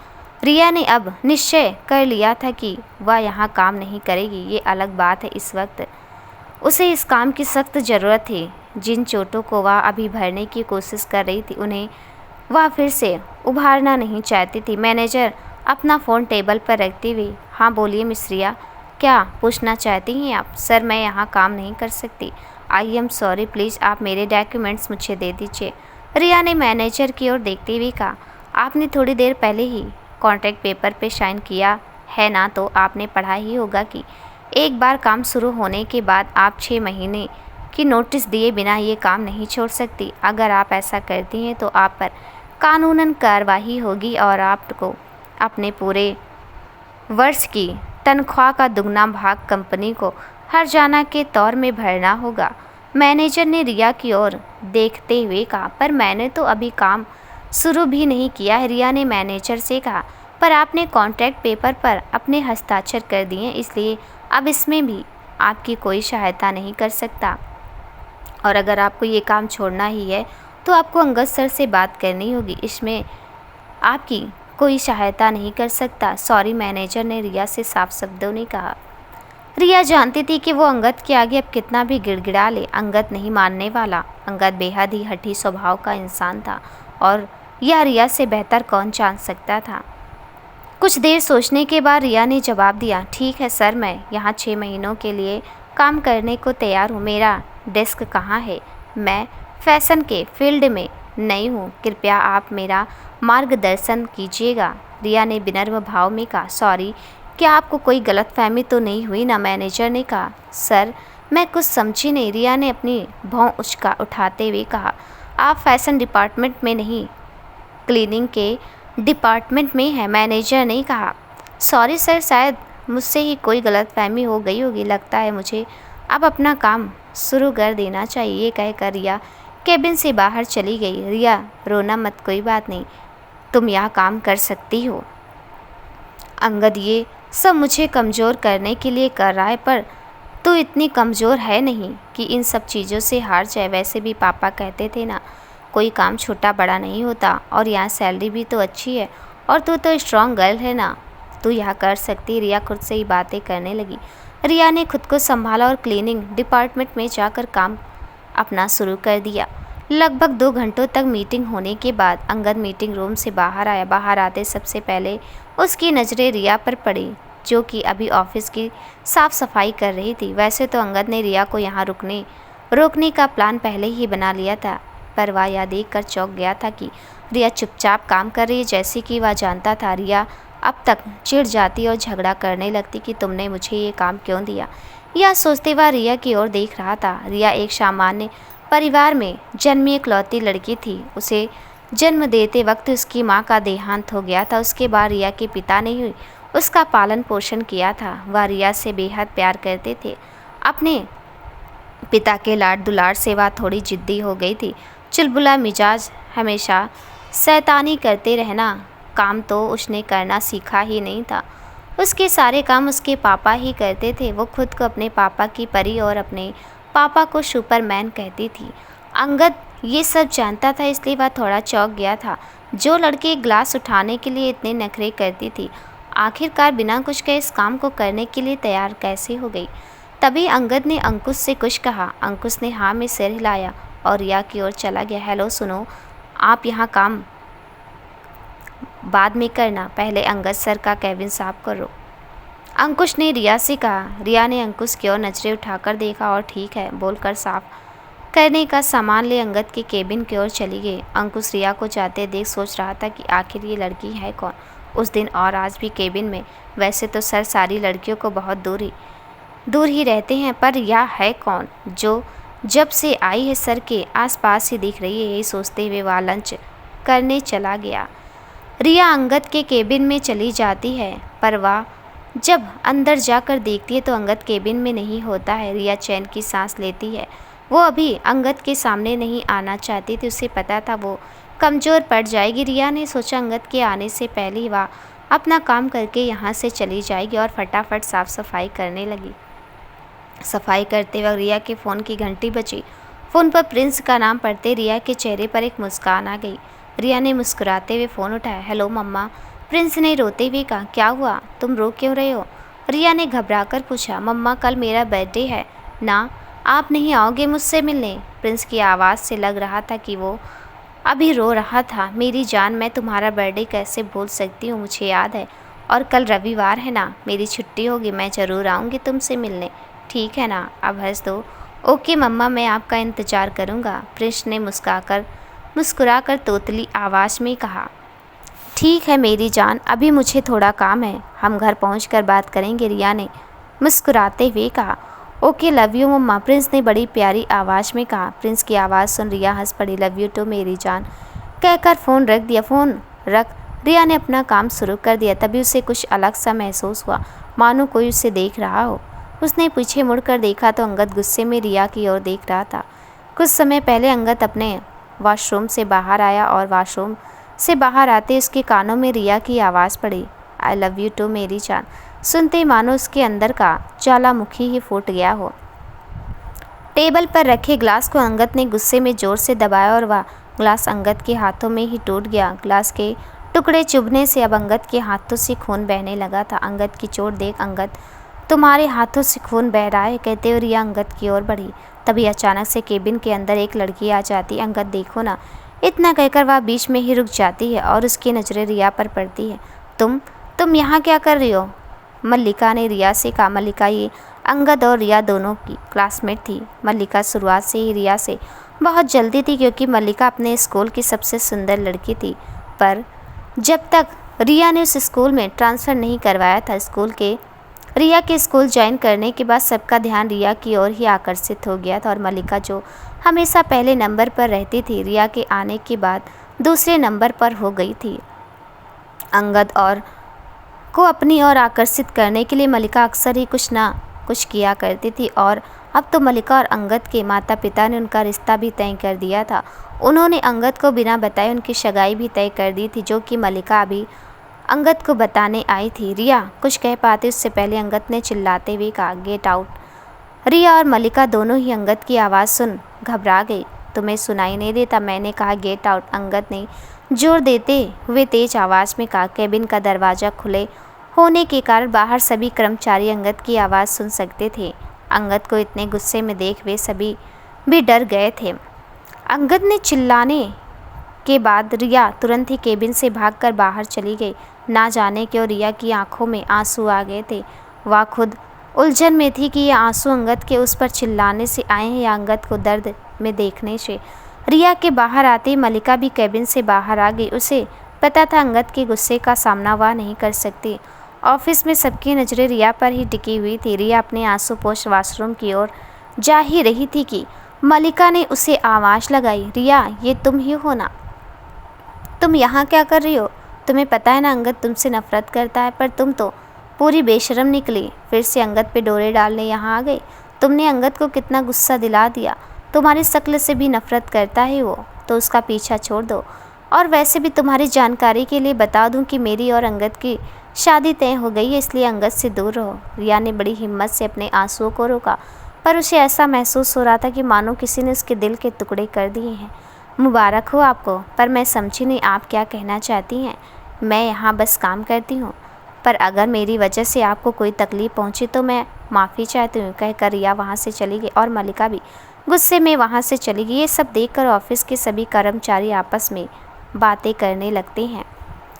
रिया ने अब निश्चय कर लिया था कि वह यहाँ काम नहीं करेगी। ये अलग बात है, इस वक्त उसे इस काम की सख्त ज़रूरत थी। जिन चोटों को वह अभी भरने की कोशिश कर रही थी, उन्हें वह फिर से उभारना नहीं चाहती थी। मैनेजर अपना फ़ोन टेबल पर रखती हुई, हाँ बोलिए मिस रिया, क्या पूछना चाहती हैं आप? सर, मैं यहाँ काम नहीं कर सकती। आई एम सॉरी, प्लीज़ आप मेरे डॉक्यूमेंट्स मुझे दे दीजिए। रिया ने मैनेजर की ओर देखते हुए कहा। आपने थोड़ी देर पहले ही कॉन्ट्रैक्ट पेपर पे साइन किया है ना, तो आपने पढ़ा ही होगा कि एक बार काम शुरू होने के बाद आप 6 महीने की नोटिस दिए बिना ये काम नहीं छोड़ सकती। अगर आप ऐसा करती हैं तो आप पर कानूनन कार्रवाई होगी और आपको अपने पूरे वर्ष की तनख्वाह का दुगना भाग कंपनी को हर्जाना के तौर में भरना होगा। मैनेजर ने रिया की ओर देखते हुए कहा। पर मैंने तो अभी काम शुरू भी नहीं किया है, रिया ने मैनेजर से कहा। पर आपने कॉन्ट्रैक्ट पेपर पर अपने हस्ताक्षर कर दिए, इसलिए अब इसमें भी आपकी कोई सहायता नहीं कर सकता। और अगर आपको ये काम छोड़ना ही है तो आपको अंगद सर से बात करनी होगी, इसमें आपकी कोई सहायता नहीं कर सकता। सॉरी, मैनेजर ने रिया से साफ शब्दों में कहा। रिया जानती थी कि वो अंगद के आगे अब कितना भी गिड़गिड़ा ले, अंगद नहीं मानने वाला। अंगद बेहद ही हठी स्वभाव का इंसान था और यह रिया से बेहतर कौन जान सकता था। कुछ देर सोचने के बाद रिया ने जवाब दिया, ठीक है सर, मैं यहाँ 6 महीनों के लिए काम करने को तैयार हूँ। मेरा डेस्क कहाँ है? मैं फैशन के फील्ड में नई हूँ, कृपया आप मेरा मार्गदर्शन कीजिएगा। रिया ने विनम्र भाव में कहा, सॉरी, क्या आपको कोई गलतफहमी तो नहीं हुई ना? मैनेजर ने कहा, सर मैं कुछ समझी नहीं। रिया ने अपनी भौं उठाते हुए कहा, आप फैशन डिपार्टमेंट में नहीं, क्लीनिंग के डिपार्टमेंट में है। मैनेजर ने कहा, सॉरी सर, शायद मुझसे ही कोई गलतफहमी हो गई होगी। लगता है मुझे अब अपना काम शुरू कर देना चाहिए। ये कहकर रिया केबिन से बाहर चली गई। रिया, रोना मत, कोई बात नहीं, तुम यहाँ काम कर सकती हो। अंगद ये सब मुझे कमज़ोर करने के लिए कर रहा है, पर तू इतनी कमज़ोर है नहीं कि इन सब चीज़ों से हार जाए। वैसे भी पापा कहते थे ना, कोई काम छोटा बड़ा नहीं होता, और यहाँ सैलरी भी तो अच्छी है, और तू तो स्ट्रॉन्ग गर्ल है ना, तू यहाँ कर सकती। रिया खुद से ही बातें करने लगी। रिया ने खुद को संभाला और क्लीनिंग डिपार्टमेंट में जाकर काम अपना शुरू कर दिया। लगभग 2 घंटों तक मीटिंग होने के बाद अंगद मीटिंग रूम से बाहर आया। बाहर आते सबसे पहले उसकी नज़रें रिया पर पड़ी, जो कि अभी ऑफिस की साफ सफाई कर रही थी। वैसे तो अंगद ने रिया को यहाँ रोकने का प्लान पहले ही बना लिया था, पर वह यह देखकर चौंक गया था कि रिया चुपचाप काम कर रही है, जैसे कि वह जानता था रिया अब तक चिढ़ जाती और झगड़ा करने लगती कि तुमने मुझे ये काम क्यों दिया। यह सोचते वह रिया की ओर देख रहा था। रिया एक सामान्य परिवार में जन्मी इकलौती लड़की थी। उसे जन्म देते वक्त उसकी मां का देहांत हो गया था। उसके बाद रिया के पिता ने ही उसका पालन पोषण किया था। वह रिया से बेहद प्यार करते थे। अपने पिता के लाड दुलार से वह थोड़ी जिद्दी हो गई थी। चुलबुला मिजाज, हमेशा शैतानी करते रहना, काम तो उसने करना सीखा ही नहीं था। उसके सारे काम उसके पापा ही करते थे। वो खुद को अपने पापा की परी और अपने पापा को सुपरमैन कहती थी। अंगद ये सब जानता था, इसलिए वह थोड़ा चौंक गया था। जो लड़की ग्लास उठाने के लिए इतने नखरे करती थी, आखिरकार बिना कुछ कहे इस काम को करने के लिए तैयार कैसे हो गई। तभी अंगद ने अंकुश से कुछ कहा। अंकुश ने हाँ में सिर हिलाया और रिया की ओर चला गया। हेलो, सुनो, आप यहाँ काम बाद में करना, पहले अंगद सर का केबिन साफ करो, अंकुश ने रिया से कहा। रिया ने अंकुश की ओर नजरें उठाकर देखा और ठीक है बोलकर साफ करने का सामान ले अंगद के केबिन की ओर चली गई। अंकुश रिया को जाते देख सोच रहा था कि आखिर ये लड़की है कौन। उस दिन और आज भी केबिन में, वैसे तो सर सारी लड़कियों को बहुत दूर ही रहते हैं, पर यह है कौन जो जब से आई है सर के आसपास ही दिख रही है। यही सोचते हुए वह लंच करने चला गया। रिया अंगद के केबिन में चली जाती है, पर वह जब अंदर जाकर देखती है तो अंगद केबिन में नहीं होता है। रिया चैन की सांस लेती है। वो अभी अंगद के सामने नहीं आना चाहती थी, उसे पता था वो कमज़ोर पड़ जाएगी। रिया ने सोचा अंगद के आने से पहले ही वह अपना काम करके यहाँ से चली जाएगी और फटाफट साफ़ सफाई करने लगी। सफाई करते वक्त रिया के फ़ोन की घंटी बजी। फ़ोन पर प्रिंस का नाम पढ़ते रिया के चेहरे पर एक मुस्कान आ गई। रिया ने मुस्कुराते हुए फ़ोन उठाया। हेलो मम्मा, प्रिंस ने रोते हुए कहा। क्या हुआ, तुम रो क्यों रहे हो? रिया ने घबराकर पूछा। मम्मा, कल मेरा बर्थडे है ना, आप नहीं आओगे मुझसे मिलने? प्रिंस की आवाज़ से लग रहा था कि वो अभी रो रहा था। मेरी जान, मैं तुम्हारा बर्थडे कैसे भूल सकती हूँ, मुझे याद है, और कल रविवार है ना, मेरी छुट्टी होगी, मैं ज़रूर आऊँगी तुमसे मिलने, ठीक है ना? अब हंस दो। ओके मम्मा, मैं आपका इंतज़ार करूँगा, प्रिंस ने मुस्कुराकर तोतली आवाज़ में कहा। ठीक है मेरी जान, अभी मुझे थोड़ा काम है, हम घर पहुंचकर बात करेंगे, रिया ने मुस्कुराते हुए कहा। Okay, love you mamma, Prince ने बड़ी प्यारी आवाज़ में कहा। प्रिंस की आवाज़ सुन रिया हंस पड़ी। लव यू टू मेरी जान कहकर फ़ोन रख दिया। फ़ोन रख रिया ने अपना काम शुरू कर दिया। तभी उसे कुछ अलग सा महसूस हुआ, मानो कोई उसे देख रहा हो। उसने पीछे मुड़कर देखा तो अंगद गुस्से में रिया की ओर देख रहा था। कुछ समय पहले अंगद अपने वॉशरूम से बाहर आया और वॉशरूम से बाहर आते उसके कानों में रिया की आवाज़ पड़ी। आई लव यू टू मेरी जान सुनते मानो उसके अंदर का ज्वालामुखी ही फूट गया हो। टेबल पर रखे ग्लास को अंगद ने गुस्से में ज़ोर से दबाया और वह ग्लास अंगद के हाथों में ही टूट गया। ग्लास के टुकड़े चुभने से अब अंगद के हाथों से खून बहने लगा था। अंगद की चोट देख, अंगद तुम्हारे हाथों से खून बह रहा है, कहते हुए रिया अंगद की ओर बढ़ी। तभी अचानक से केबिन के अंदर एक लड़की आ जाती। अंगद देखो ना, इतना कहकर वह बीच में ही रुक जाती है और उसकी नज़रें रिया पर पड़ती है। तुम यहाँ क्या कर रही हो? मल्लिका ने रिया से कहा। मल्लिका ये अंगद और रिया दोनों की क्लासमेट थी। मल्लिका शुरुआत से ही रिया से बहुत जल्दी थी क्योंकि मल्लिका अपने स्कूल की सबसे सुंदर लड़की थी। पर जब तक रिया ने उस स्कूल में ट्रांसफ़र नहीं करवाया था, रिया के स्कूल ज्वाइन करने के बाद सबका ध्यान रिया की ओर ही आकर्षित हो गया था और मल्लिका जो हमेशा पहले नंबर पर रहती थी, रिया के आने के बाद दूसरे नंबर पर हो गई थी। अंगद और को अपनी ओर आकर्षित करने के लिए मल्लिका अक्सर ही कुछ ना कुछ किया करती थी और अब तो मल्लिका और अंगद के माता पिता ने उनका रिश्ता भी तय कर दिया था। उन्होंने अंगद को बिना बताए उनकी सगाई भी तय कर दी थी, जो कि मल्लिका अभी अंगद को बताने आई थी। रिया कुछ कह पाती उससे पहले अंगद ने चिल्लाते हुए कहा, गेट आउट। रिया और मल्लिका दोनों ही अंगद की आवाज़ सुन घबरा गई। तुम्हें सुनाई नहीं देता? मैंने कहा गेट आउट, अंगद ने जोर देते हुए तेज आवाज़ में कहा। केबिन का दरवाज़ा खुले होने के कारण बाहर सभी कर्मचारी अंगद की आवाज़ सुन सकते थे। अंगद को इतने गुस्से में देख वे सभी भी डर गए थे। अंगद ने चिल्लाने के बाद रिया तुरंत ही केबिन से भागकर बाहर चली गई। ना जाने क्यों रिया की आंखों में आंसू आ गए थे। वह खुद उलझन में थी कि ये आंसू अंगद के उस पर चिल्लाने से आए हैं या अंगद को दर्द में देखने से। रिया के बाहर आते ही मल्लिका भी केबिन से बाहर आ गई। उसे पता था अंगद के गुस्से का सामना वह नहीं कर सकती। ऑफिस में सबकी नज़रें रिया पर ही टिकी हुई थी। रिया अपने आंसू पोंछ वॉशरूम की ओर जा ही रही थी कि मल्लिका ने उसे आवाज़ लगाई, रिया ये तुम ही हो ना? तुम यहाँ क्या कर रही हो? तुम्हें पता है ना अंगद तुमसे नफरत करता है, पर तुम तो पूरी बेशरम निकली। फिर से अंगद पे डोरे डालने यहाँ आ गई। तुमने अंगद को कितना गुस्सा दिला दिया। तुम्हारी शक्ल से भी नफरत करता है वो, तो उसका पीछा छोड़ दो। और वैसे भी तुम्हारी जानकारी के लिए बता दूं कि मेरी और अंगद की शादी तय हो गई है, इसलिए अंगद से दूर रहो। रिया ने बड़ी हिम्मत से अपने आंसुओं को रोका, पर उसे ऐसा महसूस हो रहा था कि मानो किसी ने उसके दिल के टुकड़े कर दिए हैं। मुबारक हो आपको, पर मैं समझी नहीं आप क्या कहना चाहती हैं। मैं यहाँ बस काम करती हूँ, पर अगर मेरी वजह से आपको कोई तकलीफ़ पहुँची तो मैं माफ़ी चाहती हूँ, कहकर रिया वहाँ से चली गई और मल्लिका भी गुस्से में वहाँ से चली गई। ये सब देखकर ऑफिस के सभी कर्मचारी आपस में बातें करने लगते हैं।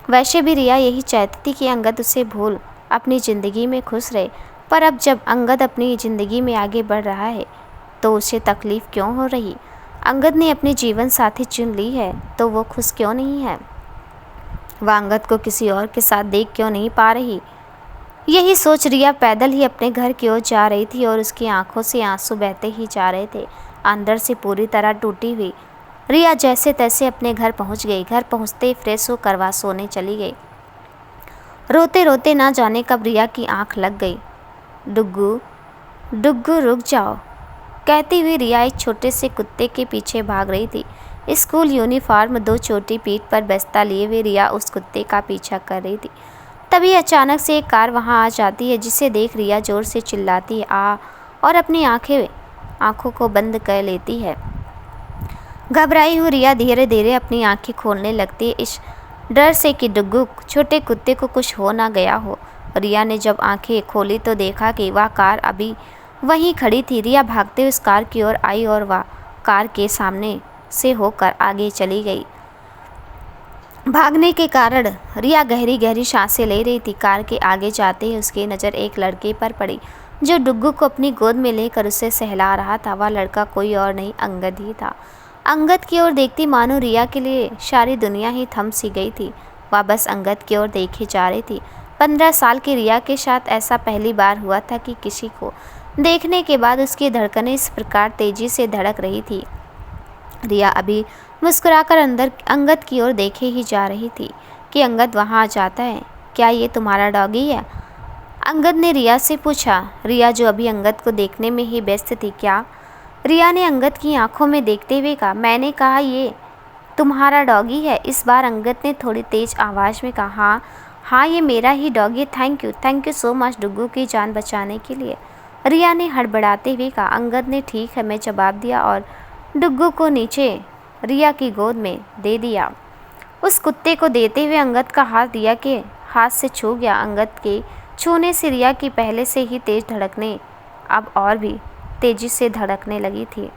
वैसे भी रिया यही चाहती थी कि अंगद उसे भूल अपनी ज़िंदगी में खुश रहे, पर अब जब अंगद अपनी ज़िंदगी में आगे बढ़ रहा है तो उसे तकलीफ़ क्यों हो रही? अंगद ने अपनी जीवन साथी चुन ली है तो वो खुश क्यों नहीं है? वह अंगद को किसी और के साथ देख क्यों नहीं पा रही? यही सोच रिया पैदल ही अपने घर की ओर जा रही थी और उसकी आंखों से आंसू बहते ही जा रहे थे। अंदर से पूरी तरह टूटी हुई रिया जैसे तैसे अपने घर पहुंच गई। घर पहुंचते ही फ्रेश होकर वह सोने चली गई। रोते रोते ना जाने कब रिया की आंख लग गई। डुग्गू डुग्गू रुक जाओ, कहती हुई रिया एक छोटे से कुत्ते के पीछे भाग रही थी। स्कूल यूनिफॉर्म दो चोटी पीठ पर बस्ता लिए हुए रिया उस कुत्ते का पीछा कर रही थी। तभी अचानक से एक कार वहां आ जाती है, जिसे देख रिया जोर से चिल्लाती है आ और अपनी आंखों को बंद कर लेती है। घबराई हुई रिया धीरे धीरे अपनी आंखें खोलने लगती है, इस डर से कि डुग्गू छोटे कुत्ते को कुछ हो ना गया हो। रिया ने जब आंखें खोली तो देखा कि वह कार अभी वहीं खड़ी थी। रिया भागते हुए उस कार की ओर आई और वह कार के सामने से होकर आगे चली गई। भागने के कारण रिया गहरी गहरी सांसें ले रही थी। कार के आगे जाते ही उसकी नज़र एक लड़के पर पड़ी जो डुग्गू को अपनी गोद में लेकर उसे सहला रहा था। वह लड़का कोई और नहीं अंगद ही था। अंगद की ओर देखती मानो रिया के लिए सारी दुनिया ही थम सी गई थी। वह बस अंगद की ओर देखे जा रही थी। 15 साल की रिया के साथ ऐसा पहली बार हुआ था कि किसी को देखने के बाद उसकी धड़कनें इस प्रकार तेजी से धड़क रही थी। रिया अभी मुस्कुराकर अंदर अंगद की ओर देखे ही जा रही थी कि अंगद वहाँ आ जाता है। क्या ये तुम्हारा डॉगी है? अंगद ने रिया से पूछा। रिया जो अभी अंगद को देखने में ही व्यस्त थी। क्या? रिया ने अंगद की आंखों में देखते हुए कहा। मैंने कहा ये तुम्हारा डॉगी है। इस बार अंगद ने थोड़ी तेज आवाज़ में कहा। हाँ ये मेरा ही doggy. Thank you so much डुग्गू की जान बचाने के लिए, रिया ने हड़बड़ाते हुए कहा। अंगद ने ठीक है मैं जवाब दिया और डुग्गू को नीचे रिया की गोद में दे दिया। उस कुत्ते को देते हुए अंगद का हाथ रिया के हाथ से छू गया। अंगद के छूने से रिया की पहले से ही तेज धड़कने अब और भी तेजी से धड़कने लगी थी।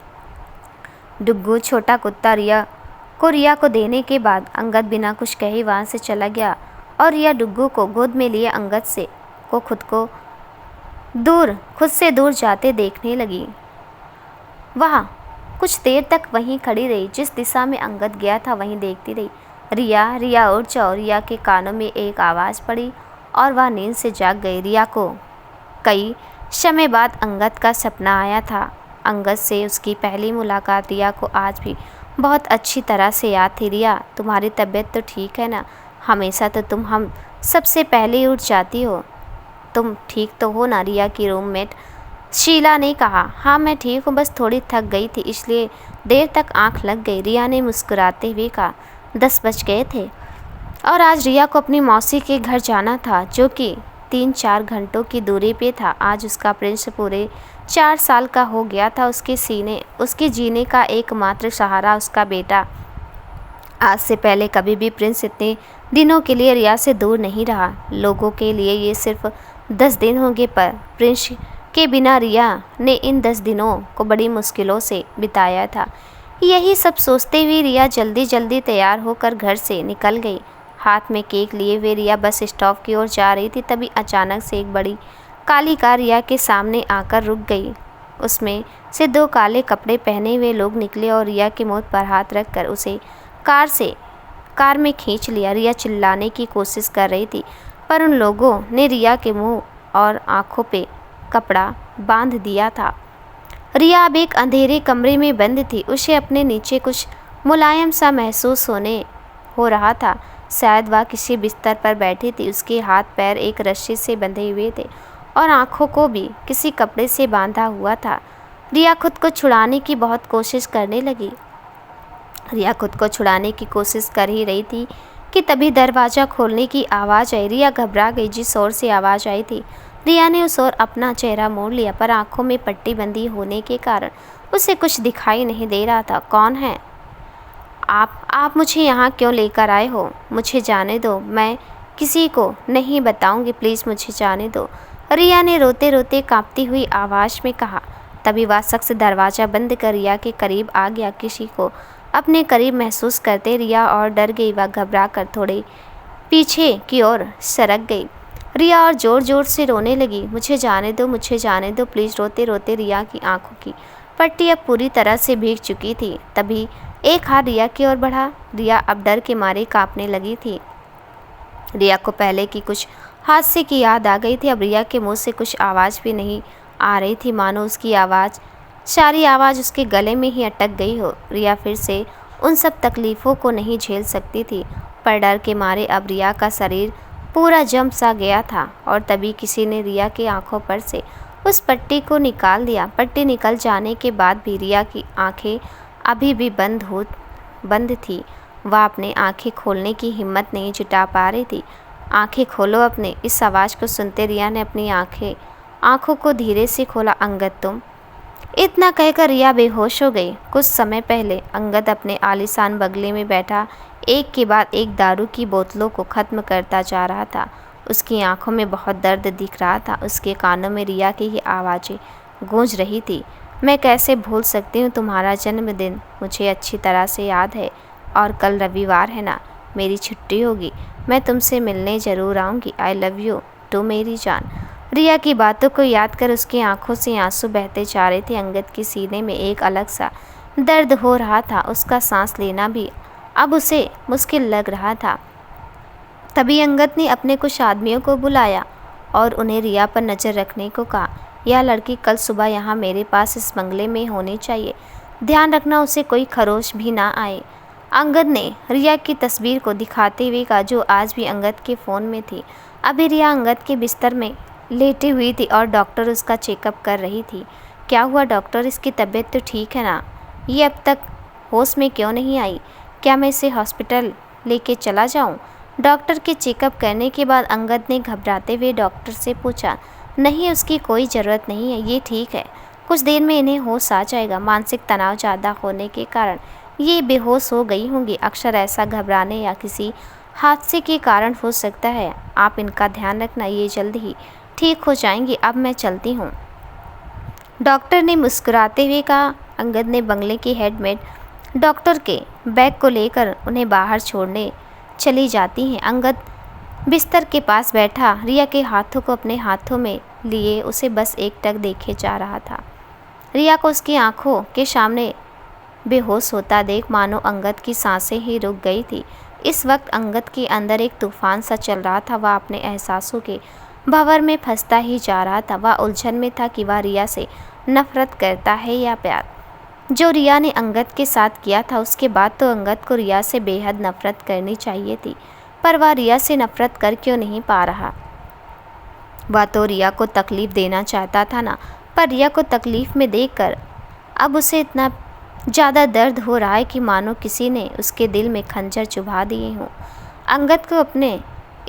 डुग्गू छोटा कुत्ता रिया को देने के बाद अंगद बिना कुछ कहे वहाँ से चला गया और रिया डुग्गू को गोद में लिए अंगद से को खुद से दूर जाते देखने लगी। वह कुछ देर तक वहीं खड़ी रही, जिस दिशा में अंगद गया था वहीं देखती रही। रिया, रिया उठ जाओ। रिया के कानों में एक आवाज़ पड़ी और वह नींद से जाग गई। रिया को कई समय बाद अंगद का सपना आया था। अंगद से उसकी पहली मुलाकात रिया को आज भी बहुत अच्छी तरह से याद थी। रिया, तुम्हारी तबीयत तो ठीक है ना? हमेशा तो तुम हम सबसे पहले ही उठ जाती हो। तुम ठीक तो हो ना? रिया की रूममेट शीला ने कहा। हाँ, मैं ठीक हूँ, बस थोड़ी थक गई थी इसलिए देर तक आंख लग गई। रिया ने मुस्कुराते हुए कहा। 10 बज गए थे और आज रिया को अपनी मौसी के घर जाना था, जो कि 3-4 घंटों की दूरी पे था। आज उसका प्रिंस पूरे 4 साल का हो गया था। उसके जीने का एकमात्र सहारा उसका बेटा। आज से पहले कभी भी प्रिंस इतने दिनों के लिए रिया से दूर नहीं रहा। लोगों के लिए ये सिर्फ 10 दिन होंगे, पर प्रिंस के बिना रिया ने इन 10 दिनों को बड़ी मुश्किलों से बिताया था। यही सब सोचते हुए रिया जल्दी जल्दी तैयार होकर घर से निकल गई। हाथ में केक लिए हुए रिया बस स्टॉप की ओर जा रही थी, तभी अचानक से एक बड़ी काली कार रिया के सामने आकर रुक गई। उसमें से 2 काले कपड़े पहने हुए लोग निकले और रिया के मुंह पर हाथ रखकर उसे कार में खींच लिया। रिया चिल्लाने की कोशिश कर रही थी, पर उन लोगों ने रिया के मुंह और आंखों पे कपड़ा बांध दिया था। रिया अब एक अंधेरे कमरे में बंद थी। उसे अपने नीचे कुछ मुलायम सा महसूस हो रहा था। शायद वह किसी बिस्तर पर बैठी थी। उसके हाथ पैर एक रस्सी से बंधे हुए थे और आंखों को भी किसी कपड़े से बांधा हुआ था। रिया खुद को छुड़ाने की बहुत कोशिश करने लगी। रिया खुद को छुड़ाने की कोशिश कर ही रही थी कि तभी दरवाज़ा खोलने की आवाज़ आई। रिया घबरा गई। जिस ओर से आवाज़ आई थी, रिया ने उस ओर अपना चेहरा मोड़ लिया, पर आंखों में पट्टी बंदी होने के कारण उसे कुछ दिखाई नहीं दे रहा था। कौन है आप मुझे यहाँ क्यों लेकर आए हो? मुझे जाने दो, मैं किसी को नहीं बताऊंगी, प्लीज़ मुझे जाने दो, रिया ने रोते रोते कांपती हुई आवाज़ में कहा। तभी वह शख्स दरवाज़ा बंद कर रिया के करीब आ गया। किसी को अपने करीब महसूस करते रिया और डर गई। वह घबरा कर थोड़े पीछे की ओर सरक गई। रिया और ज़ोर ज़ोर से रोने लगी। मुझे जाने दो, मुझे जाने दो, प्लीज़। रोते रोते रिया की आंखों की पट्टी अब पूरी तरह से भीग चुकी थी। तभी एक हाथ रिया की ओर बढ़ा। रिया अब डर के मारे कांपने लगी थी। रिया को पहले की कुछ हादसे की याद आ गई थी। अब रिया के मुंह से कुछ आवाज़ भी नहीं आ रही थी, मानो उसकी सारी आवाज़ उसके गले में ही अटक गई हो। रिया फिर से उन सब तकलीफ़ों को नहीं झेल सकती थी, पर डर के मारे अब रिया का शरीर पूरा जम सा गया था। और तभी किसी ने रिया की आंखों पर से उस पट्टी को निकाल दिया। पट्टी निकल जाने के बाद भी रिया की आंखें अभी भी बंद थी। वह अपने आंखें खोलने की हिम्मत नहीं जुटा पा रही थी। आंखें खोलो अपने। इस आवाज़ को सुनते रिया ने अपनी आंखों को धीरे से खोला। अंगद, तुम? इतना कहकर रिया बेहोश हो गई। कुछ समय पहले अंगद अपने आलीशान बंगले में बैठा एक के बाद एक दारू की बोतलों को ख़त्म करता जा रहा था। उसकी आंखों में बहुत दर्द दिख रहा था। उसके कानों में रिया की ही आवाज़ें गूंज रही थी। मैं कैसे भूल सकती हूँ तुम्हारा जन्मदिन, मुझे अच्छी तरह से याद है। और कल रविवार है ना, मेरी छुट्टी होगी, मैं तुमसे मिलने ज़रूर आऊँगी। आई लव यू टू मेरी जान। रिया की बातों को याद कर उसकी आंखों से आंसू बहते जा रहे थे। अंगद के सीने में एक अलग सा दर्द हो रहा था। उसका सांस लेना भी अब उसे मुश्किल लग रहा था। तभी अंगद ने अपने कुछ आदमियों को बुलाया और उन्हें रिया पर नज़र रखने को कहा। यह लड़की कल सुबह यहाँ मेरे पास इस बंगले में होनी चाहिए। ध्यान रखना उसे कोई खरोच भी ना आए। अंगद ने रिया की तस्वीर को दिखाते हुए कहा, जो आज भी अंगद के फ़ोन में थी। अभी रिया अंगद के बिस्तर में लेटी हुई थी और डॉक्टर उसका चेकअप कर रही थी। क्या हुआ डॉक्टर, इसकी तबीयत तो ठीक है ना? ये अब तक होश में क्यों नहीं आई? क्या मैं इसे हॉस्पिटल लेके चला जाऊं? डॉक्टर के चेकअप करने के बाद अंगद ने घबराते हुए डॉक्टर से पूछा। नहीं, उसकी कोई ज़रूरत नहीं है, ये ठीक है। कुछ देर में इन्हें होश आ जाएगा। मानसिक तनाव ज़्यादा होने के कारण ये बेहोश हो गई होंगी। अक्सर ऐसा घबराने या किसी हादसे के कारण हो सकता है। आप इनका ध्यान रखना, ये जल्द ही ठीक हो जाएंगी। अब मैं चलती हूँ, डॉक्टर ने मुस्कुराते हुए कहा। अंगद ने बंगले की हेडमेड डॉक्टर के बैग को लेकर उन्हें बाहर छोड़ने चली जाती हैं। अंगद बिस्तर के पास बैठा रिया के हाथों को अपने हाथों में लिए उसे बस एकटक देखे जा रहा था। रिया को उसकी आंखों के सामने बेहोश होता देख मानो अंगद की सांसें ही रुक गई थी। इस वक्त अंगद के अंदर एक तूफान सा चल रहा था। वह अपने एहसासों के भंवर में फंसता ही जा रहा था। वह उलझन में था कि वह रिया से नफरत करता है या प्यार। जो रिया ने अंगद के साथ किया था उसके बाद तो अंगद को रिया से बेहद नफरत करनी चाहिए थी, पर वह रिया से नफरत कर क्यों नहीं पा रहा। वह तो रिया को तकलीफ़ देना चाहता था ना, पर रिया को तकलीफ़ में देखकर अब उसे इतना ज़्यादा दर्द हो रहा है कि मानो किसी ने उसके दिल में खंजर चुभा दिए हों। अंगद को अपने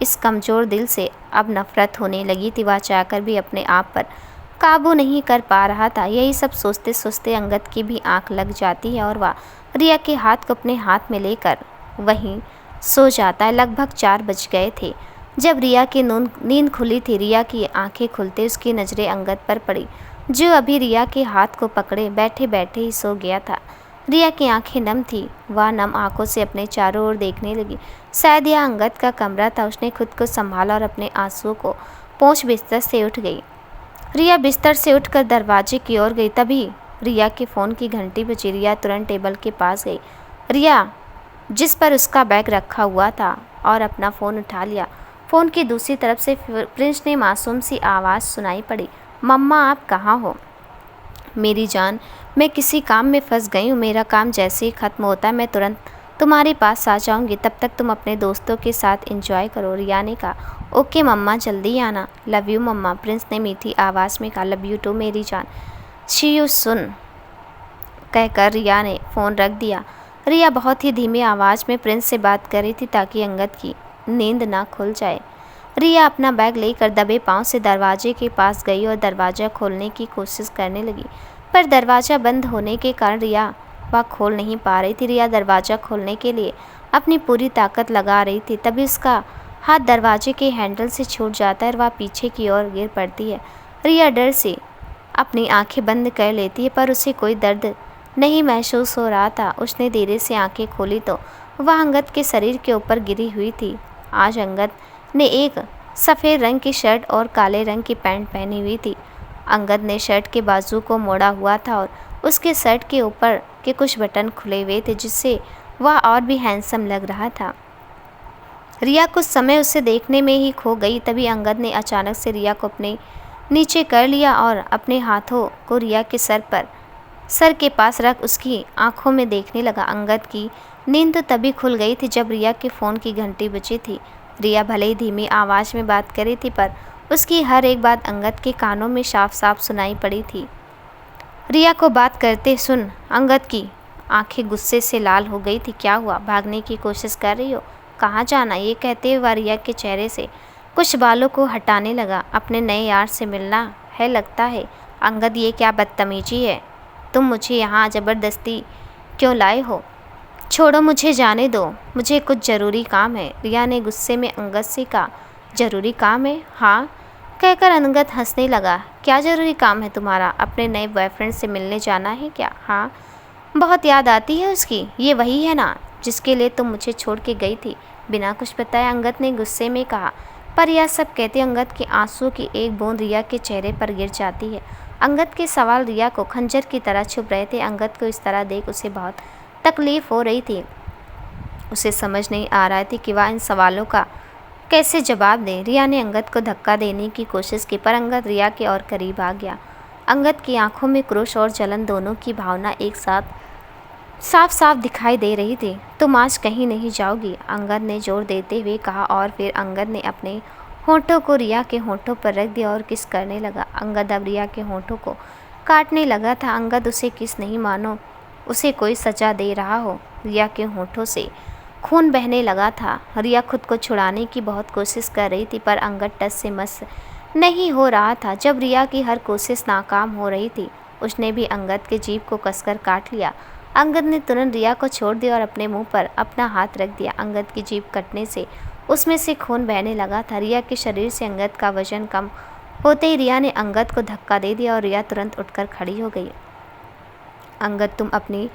इस कमज़ोर दिल से अब नफ़रत होने लगी थी। वह चाहकर भी अपने आप पर काबू नहीं कर पा रहा था। यही सब सोचते सोचते अंगद की भी आंख लग जाती है और वह रिया के हाथ को अपने हाथ में लेकर वहीं सो जाता है। लगभग 4 बज गए थे जब रिया की नींद खुली थी। रिया की आंखें खुलते उसकी नज़रें अंगद पर पड़ी, जो अभी रिया के हाथ को पकड़े बैठे बैठे ही सो गया था। रिया की आंखें नम थी। वह नम आंखों से अपने चारों ओर देखने लगी। शायद यह अंगद का कमरा था। उसने खुद को संभाला और अपने आंसुओं को पोंछ बिस्तर से उठ गई। रिया बिस्तर से उठकर दरवाजे की ओर गई। तभी रिया के फ़ोन की घंटी बजी। रिया तुरंत टेबल के पास गई। रिया जिस पर उसका बैग रखा हुआ था और अपना फ़ोन उठा लिया। फ़ोन की दूसरी तरफ से प्रिंस ने मासूम सी आवाज़ सुनाई पड़ी, मम्मा आप कहाँ हो? मेरी जान, मैं किसी काम में फंस गई हूँ। मेरा काम जैसे ही ख़त्म होता है मैं तुरंत तुम्हारे पास आ जाऊँगी। तब तक तुम अपने दोस्तों के साथ एंजॉय करो। रिया ने कहा, ओके मम्मा जल्दी आना। लव यू मम्मा, प्रिंस ने मीठी आवाज़ में कहा। लव यू टू मेरी जान, सी यू सुन कहकर रिया ने फ़ोन रख दिया। रिया बहुत ही धीमी आवाज़ में प्रिंस से बात कर रही थी ताकि अंगद की नींद ना खुल जाए। रिया अपना बैग लेकर दबे पांव से दरवाजे के पास गई और दरवाज़ा खोलने की कोशिश करने लगी, पर दरवाज़ा बंद होने के कारण रिया वह खोल नहीं पा रही थी। रिया दरवाज़ा खोलने के लिए अपनी पूरी ताकत लगा रही थी, तभी उसका हाथ दरवाजे के हैंडल से छूट जाता है और वह पीछे की ओर गिर पड़ती है। रिया डर से अपनी आंखें बंद कर लेती है, पर उसे कोई दर्द नहीं महसूस हो रहा था। उसने धीरे से आंखें खोली तो वह अंगद के शरीर के ऊपर गिरी हुई थी। आज अंगद ने एक सफ़ेद रंग की शर्ट और काले रंग की पैंट पहनी हुई थी। अंगद ने शर्ट के बाजू को मोड़ा हुआ था और उसके शर्ट के ऊपर के कुछ बटन खुले हुए थे, जिससे वह और भी हैंडसम लग रहा था। रिया कुछ समय उसे देखने में ही खो गई। तभी अंगद ने अचानक से रिया को अपने नीचे कर लिया और अपने हाथों को रिया के सर के पास रख उसकी आंखों में देखने लगा। अंगद की नींद तो तभी खुल गई थी जब रिया के फ़ोन की घंटी बजी थी। रिया भले ही धीमी आवाज़ में बात कर रही थी, पर उसकी हर एक बात अंगद के कानों में साफ साफ सुनाई पड़ी थी। रिया को बात करते सुन अंगद की आंखें गुस्से से लाल हो गई थी। क्या हुआ, भागने की कोशिश कर रही हो? कहाँ जाना? ये कहते हुए रिया के चेहरे से कुछ बालों को हटाने लगा। अपने नए यार से मिलना है लगता है। अंगद ये क्या बदतमीजी है? तुम मुझे यहाँ ज़बरदस्ती क्यों लाए हो? छोड़ो, मुझे जाने दो, मुझे कुछ ज़रूरी काम है। रिया ने गुस्से में अंगद से कहा। ज़रूरी काम है? हाँ कहकर अंगद हंसने लगा। क्या ज़रूरी काम है तुम्हारा? अपने नए बॉयफ्रेंड से मिलने जाना है क्या? हाँ, बहुत याद आती है उसकी। ये वही है ना जिसके लिए तुम मुझे छोड़ के गई थी बिना कुछ बताए? अंगद ने गुस्से में कहा। पर यह सब कहते अंगद के आंसू की एक बूंद रिया के चेहरे पर गिर जाती है। अंगद के सवाल रिया को खंजर की तरह छुप रहे थे। अंगद को इस तरह देख उसे बहुत तकलीफ़ हो रही थी। उसे समझ नहीं आ रहा थी कि वह इन सवालों का कैसे जवाब दे। रिया ने अंगद को धक्का देने की कोशिश की, पर अंगद रिया के और करीब आ गया। अंगद की आंखों में क्रोध और जलन दोनों की भावना एक साथ साफ साफ दिखाई दे रही थी। तुम आज कहीं नहीं जाओगी, अंगद ने जोर देते हुए कहा और फिर अंगद ने अपने होंठों को रिया के होंठों पर रख दिया और किस करने लगा। अंगद अब रिया के होंठों को काटने लगा था। अंगद उसे किस नहीं मानो उसे कोई सजा दे रहा हो। रिया के होंठों से खून बहने लगा था। रिया खुद को छुड़ाने की बहुत कोशिश कर रही थी, पर अंगद टस से मस नहीं हो रहा था। जब रिया की हर कोशिश नाकाम हो रही थी, उसने भी अंगद के जीभ को कसकर काट लिया। अंगद ने तुरंत रिया को छोड़ दिया और अपने मुंह पर अपना हाथ रख दिया। अंगद की जीभ कटने से उसमें से खून बहने लगा था। रिया के शरीर से अंगद का वजन कम होते ही रिया ने अंगद को धक्का दे दिया और रिया तुरंत उठकर खड़ी हो गई। अंगद तुम अपनी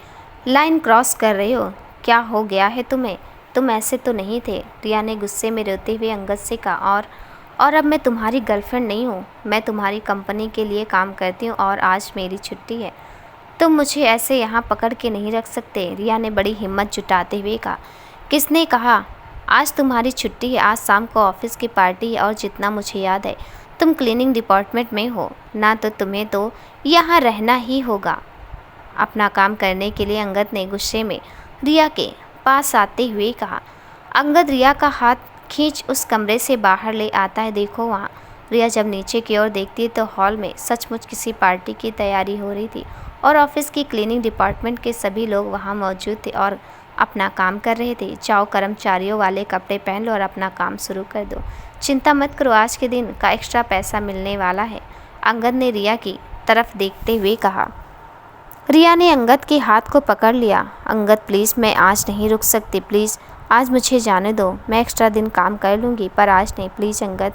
लाइन क्रॉस कर रहे हो। क्या हो गया है तुम्हें? तुम ऐसे तो नहीं थे, रिया ने गुस्से में रोते हुए अंगद से कहा। और अब मैं तुम्हारी गर्लफ्रेंड नहीं हूँ, मैं तुम्हारी कंपनी के लिए काम करती हूँ और आज मेरी छुट्टी है। तुम मुझे ऐसे यहाँ पकड़ के नहीं रख सकते, रिया ने बड़ी हिम्मत जुटाते हुए कहा। किसने कहा आज तुम्हारी छुट्टी है? आज शाम को ऑफिस की पार्टी है और जितना मुझे याद है तुम क्लीनिंग डिपार्टमेंट में हो ना, तो तुम्हें तो यहाँ रहना ही होगा। अपना काम करने के लिए अंगद ने गुस्से में रिया के पास आते हुए कहा। अंगद रिया का हाथ खींच उस कमरे से बाहर ले आता है। देखो वहाँ। रिया जब नीचे की ओर देखती है तो हॉल में सचमुच किसी पार्टी की तैयारी हो रही थी और ऑफिस की क्लीनिंग डिपार्टमेंट के सभी लोग वहाँ मौजूद थे और अपना काम कर रहे थे। जाओ कर्मचारियों वाले कपड़े पहन लो और अपना काम शुरू कर दो। चिंता मत करो, आज के दिन का एक्स्ट्रा पैसा मिलने वाला है, अंगद ने रिया की तरफ देखते हुए कहा। रिया ने अंगद के हाथ को पकड़ लिया। अंगद प्लीज़, मैं आज नहीं रुक सकती, प्लीज़ आज मुझे जाने दो, मैं एक्स्ट्रा दिन काम कर लूँगी पर आज नहीं, प्लीज़ अंगद,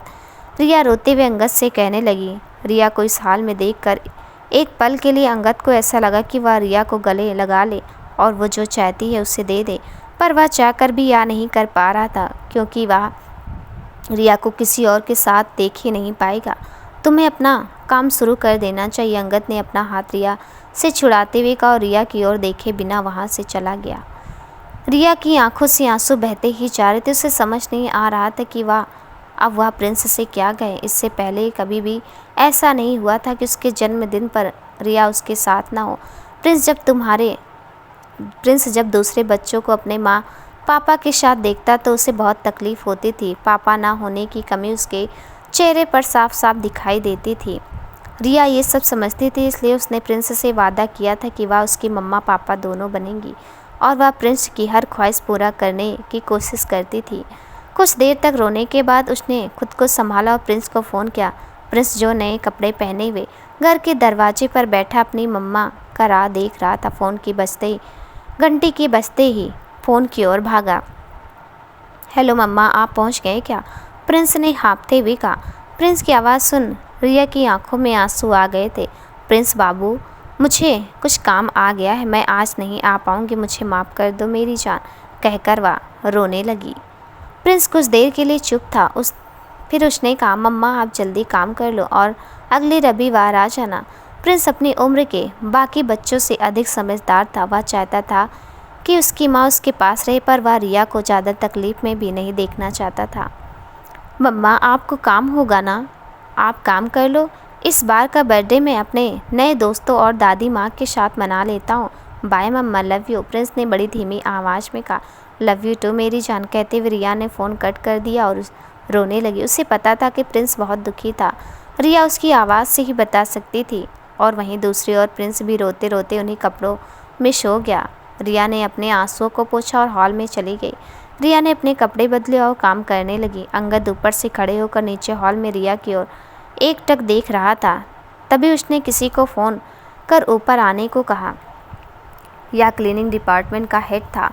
रिया रोते हुए अंगद से कहने लगी। रिया को इस हाल में देखकर एक पल के लिए अंगद को ऐसा लगा कि वह रिया को गले लगा ले और वो जो चाहती है उसे दे दे, पर वह चाहकर भी या नहीं कर पा रहा था क्योंकि वह रिया को किसी और के साथ देख ही नहीं पाएगा। तुम्हें अपना काम शुरू कर देना चाहिए, अंगद ने अपना हाथ रिया से छुड़ाते हुए कहा और रिया की ओर देखे बिना वहाँ से चला गया। रिया की आंखों से आंसू बहते ही जा रहे थे। उसे समझ नहीं आ रहा था कि वह प्रिंस से क्या गए। इससे पहले कभी भी ऐसा नहीं हुआ था कि उसके जन्मदिन पर रिया उसके साथ ना हो। प्रिंस जब दूसरे बच्चों को अपने माँ पापा के साथ देखता तो उसे बहुत तकलीफ़ होती थी। पापा ना होने की कमी उसके चेहरे पर साफ साफ दिखाई देती थी। रिया ये सब समझती थी, इसलिए उसने प्रिंस से वादा किया था कि वह उसकी मम्मा पापा दोनों बनेंगी और वह प्रिंस की हर ख्वाहिश पूरा करने की कोशिश करती थी। कुछ देर तक रोने के बाद उसने खुद को संभाला और प्रिंस को फ़ोन किया। प्रिंस जो नए कपड़े पहने हुए घर के दरवाजे पर बैठा अपनी मम्मा का राह देख रहा था। घंटी के बजते ही फ़ोन की ओर भागा। हेलो मम्मा, आप पहुंच गए क्या? प्रिंस ने हाँफते हुए कहा। प्रिंस की आवाज़ सुन रिया की आंखों में आंसू आ गए थे। प्रिंस बाबू, मुझे कुछ काम आ गया है, मैं आज नहीं आ पाऊंगी, मुझे माफ़ कर दो मेरी जान, कहकर वह रोने लगी। प्रिंस कुछ देर के लिए चुप था। फिर उसने कहा, मम्मा आप जल्दी काम कर लो और अगले रविवार आ जाना। प्रिंस अपनी उम्र के बाकी बच्चों से अधिक समझदार था। वह चाहता था कि उसकी माँ उसके पास रहे, पर वह रिया को ज़्यादा तकलीफ़ में भी नहीं देखना चाहता था। मम्मा आपको काम होगा ना, आप काम कर लो। इस बार का बर्थडे मैं अपने नए दोस्तों और दादी माँ के साथ मना लेता हूँ। Bye mamma, love you, Prince ने बड़ी धीमी आवाज़ में कहा। लव यू टू मेरी जान, कहते हुए रिया ने फ़ोन कट कर दिया और रोने लगी। उसे पता था कि प्रिंस बहुत दुखी था, रिया उसकी आवाज़ से ही बता सकती थी। और वहीं दूसरी ओर प्रिंस भी रोते रोते उन्हीं कपड़ों में सो गया। रिया ने अपने आंसुओं को पोंछा और हॉल में चली गई। रिया ने अपने कपड़े बदले और काम करने लगी। अंगद ऊपर से खड़े होकर नीचे हॉल में रिया की ओर एकटक देख रहा था। तभी उसने किसी को फ़ोन कर ऊपर आने को कहा। यह क्लीनिंग डिपार्टमेंट का हेड था।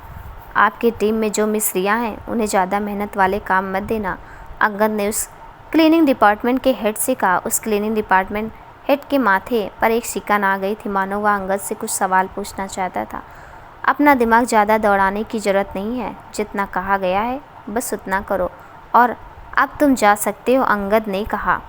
आपकी टीम में जो मिस रिया हैं उन्हें ज़्यादा मेहनत वाले काम मत देना, अंगद ने उस क्लीनिंग डिपार्टमेंट के हेड से कहा। उस क्लीनिंग डिपार्टमेंट हेड के माथे पर एक शिकन आ गई थी, मानो वह अंगद से कुछ सवाल पूछना चाहता था। अपना दिमाग ज़्यादा दौड़ाने की ज़रूरत नहीं है, जितना कहा गया है बस उतना करो और अब तुम जा सकते हो, अंगद ने कहा।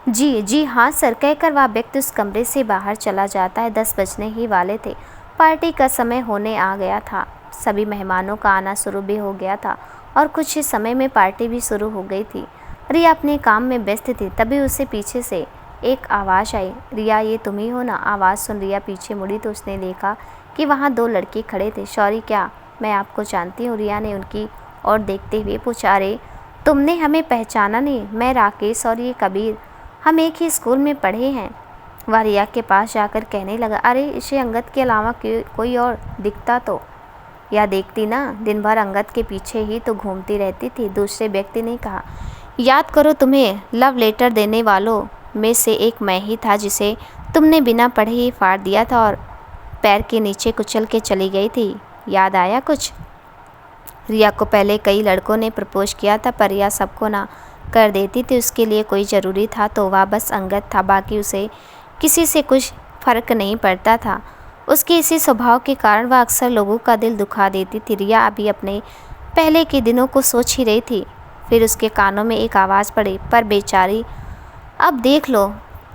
जी हाँ सर, कहकर वह व्यक्ति उस कमरे से बाहर चला जाता है। 10 बजने ही वाले थे। पार्टी का समय होने आ गया था। सभी मेहमानों का आना शुरू भी हो गया था और कुछ ही समय में पार्टी भी शुरू हो गई थी। रिया अपने काम में व्यस्त थी। तभी उसे पीछे से एक आवाज़ आई, रिया ये तुम ही हो ना? आवाज़ सुन रिया पीछे मुड़ी तो उसने देखा कि वहाँ 2 लड़के खड़े थे। सॉरी, क्या मैं आपको जानती हूँ? रिया ने उनकी ओर देखते हुए पूछा। अरे तुमने हमें पहचाना नहीं? मैं राकेश और ये कबीर, हम एक ही स्कूल में पढ़े हैं। वह रिया के पास जाकर कहने लगा, अरे इसे अंगद के अलावा कोई और दिखता तो या देखती ना, दिन भर अंगद के पीछे ही तो घूमती रहती थी। दूसरे व्यक्ति ने कहा, याद करो तुम्हें लव लेटर देने वालों में से एक मैं ही था जिसे तुमने बिना पढ़े ही फाड़ दिया था और पैर के नीचे कुचल के चली गई थी, याद आया कुछ? रिया को पहले कई लड़कों ने प्रपोज किया था, पर रिया सबको ना कर देती थी। उसके लिए कोई ज़रूरी था तो वह बस अंगद था, बाकी उसे किसी से कुछ फ़र्क नहीं पड़ता था। उसके इसी स्वभाव के कारण वह अक्सर लोगों का दिल दुखा देती थी। रिया अभी अपने पहले के दिनों को सोच ही रही थी। फिर उसके कानों में एक आवाज़ पड़ी, पर बेचारी, अब देख लो,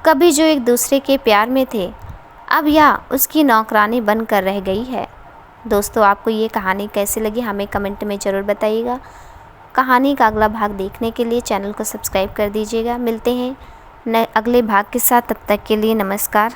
कभी जो एक दूसरे के प्यार में थे, अब यह उसकी नौकरानी बनकर रह गई है। दोस्तों, आपको ये कहानी कैसी लगी हमें कमेंट में ज़रूर बताइएगा। कहानी का अगला भाग देखने के लिए चैनल को सब्सक्राइब कर दीजिएगा। मिलते हैं अगले भाग के साथ, तब तक के लिए नमस्कार।